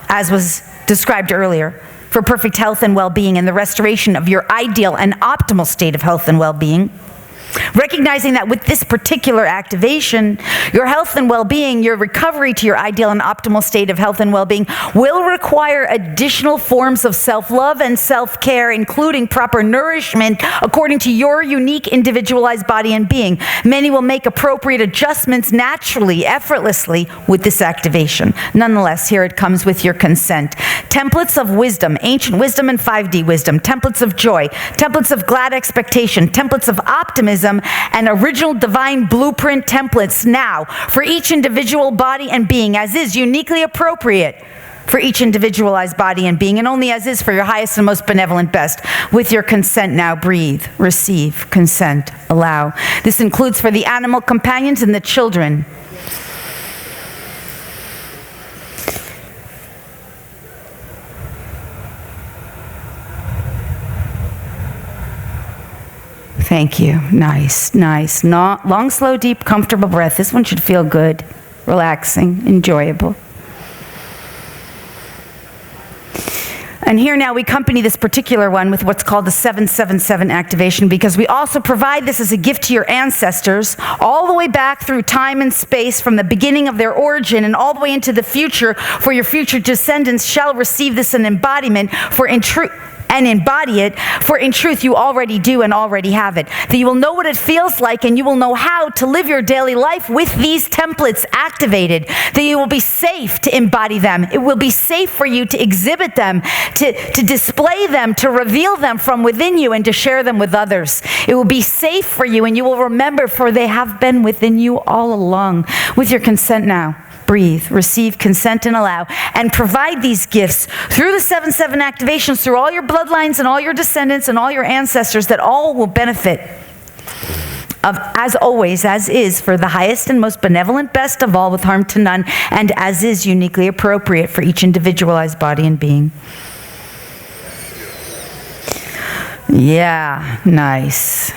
as was described earlier, for perfect health and well-being and the restoration of your ideal and optimal state of health and well-being. Recognizing that with this particular activation, your health and well-being, your recovery to your ideal and optimal state of health and well-being will require additional forms of self-love and self-care, including proper nourishment according to your unique individualized body and being. Many will make appropriate adjustments naturally, effortlessly with this activation. Nonetheless, here it comes with your consent. Templates of wisdom, ancient wisdom and 5D wisdom, templates of joy, templates of glad expectation, templates of optimism, and original divine blueprint templates now for each individual body and being, as is uniquely appropriate for each individualized body and being, and only as is for your highest and most benevolent best. With your consent now, breathe, receive, consent, allow. This includes for the animal companions and the children. Thank you. Nice, nice. Long, slow, deep, comfortable breath. This one should feel good, relaxing, enjoyable. And here now we accompany this particular one with what's called the 777 activation, because we also provide this as a gift to your ancestors all the way back through time and space, from the beginning of their origin and all the way into the future, for your future descendants shall receive this an embodiment for in truth. And embody it, for in truth you already do and already have it. That you will know what it feels like, and you will know how to live your daily life with these templates activated. That you will be safe to embody them. It will be safe for you to exhibit them, to display them, to reveal them from within you, and to share them with others. It will be safe for you, and you will remember, for they have been within you all along. With your consent now, breathe, receive, consent, and allow, and provide these gifts through the 7-7 activations, through all your bloodlines and all your descendants and all your ancestors, that all will benefit of, as always, as is, for the highest and most benevolent best of all, with harm to none, and as is uniquely appropriate for each individualized body and being. Yeah, nice.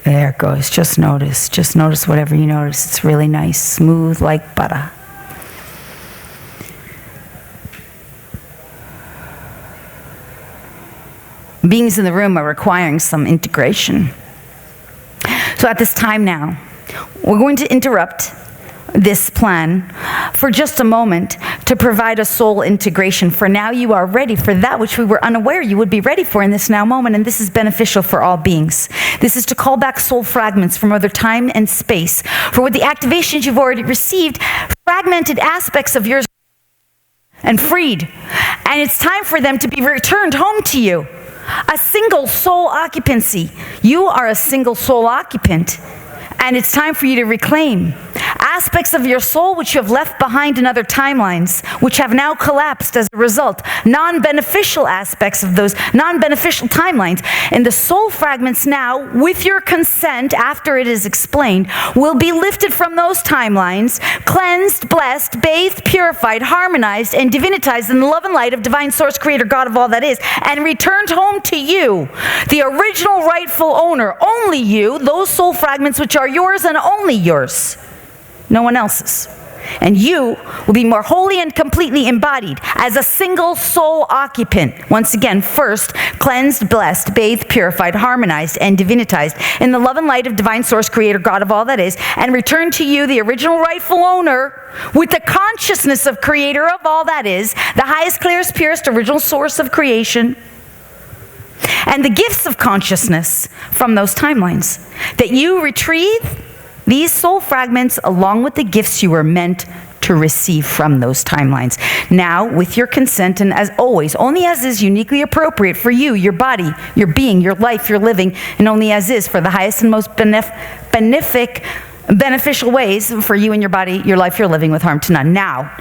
There it goes. Just notice. Just notice whatever you notice. It's really nice, smooth like butter. Beings in the room are requiring some integration. So at this time now, we're going to interrupt this plan for just a moment to provide a soul integration. For now, you are ready for that which we were unaware you would be ready for in this now moment, and this is beneficial for all beings. This is to call back soul fragments from other time and space. For with the activations you've already received, fragmented aspects of yours and freed, and it's time for them to be returned home to you. A single soul occupancy. You are a single soul occupant, and it's time for you to reclaim aspects of your soul which you have left behind in other timelines, which have now collapsed as a result. Non-beneficial aspects of those non-beneficial timelines. And the soul fragments now, with your consent, after it is explained, will be lifted from those timelines, cleansed, blessed, bathed, purified, harmonized, and divinitized in the love and light of divine source, creator, God of all that is, and returned home to you, the original rightful owner, only you, those soul fragments which are yours and only yours. No one else's. And you will be more wholly and completely embodied as a single soul occupant. Once again, first, cleansed, blessed, bathed, purified, harmonized, and divinitized in the love and light of divine source, creator, God of all that is, and return to you, the original rightful owner, with the consciousness of creator of all that is, the highest, clearest, purest, original source of creation, and the gifts of consciousness from those timelines, that you retrieve these soul fragments along with the gifts you were meant to receive from those timelines. Now, with your consent, and as always, only as is uniquely appropriate for you, your body, your being, your life, your living, and only as is for the highest and most beneficial ways for you and your body, your life, your living with harm to none. Now,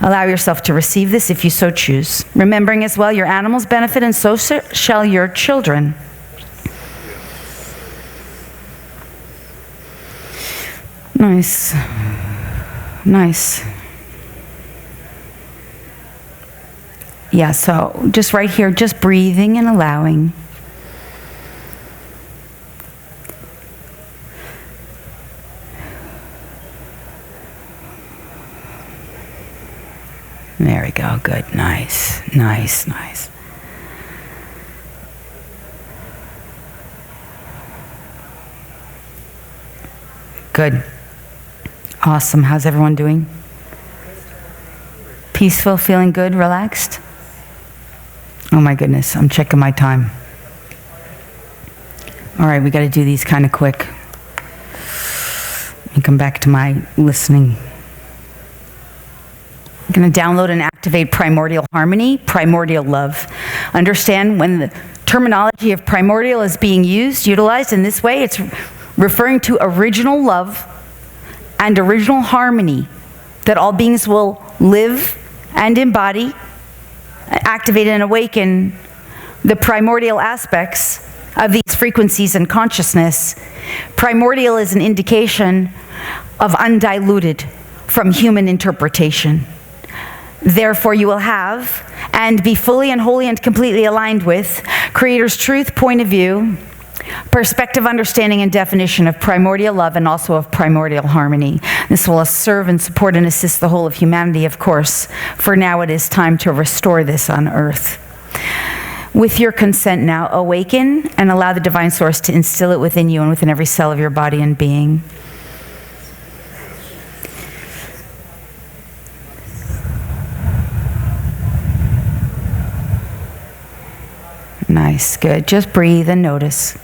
allow yourself to receive this if you so choose, remembering as well your animals benefit, and so shall your children. Nice. Nice. Yeah, so just right here, just breathing and allowing. There we go. Good. Nice. Nice. Nice. Good. Awesome. How's everyone doing? Peaceful, feeling good, relaxed? Oh my goodness, I'm checking my time. All right, we got to do these kind of quick. And come back to my listening. I'm going to download and activate primordial harmony, primordial love. Understand when the terminology of primordial is being utilized in this way, it's referring to original love and original harmony that all beings will live and embody, activate and awaken the primordial aspects of these frequencies and consciousness. Primordial is an indication of undiluted from human interpretation. Therefore, you will have and be fully and wholly and completely aligned with Creator's truth, point of view, perspective, understanding, and definition of primordial love and also of primordial harmony. This will serve and support and assist the whole of humanity, of course. For now, it is time to restore this on earth. With your consent now, awaken and allow the divine source to instill it within you and within every cell of your body and being. Nice, good. Just breathe and notice.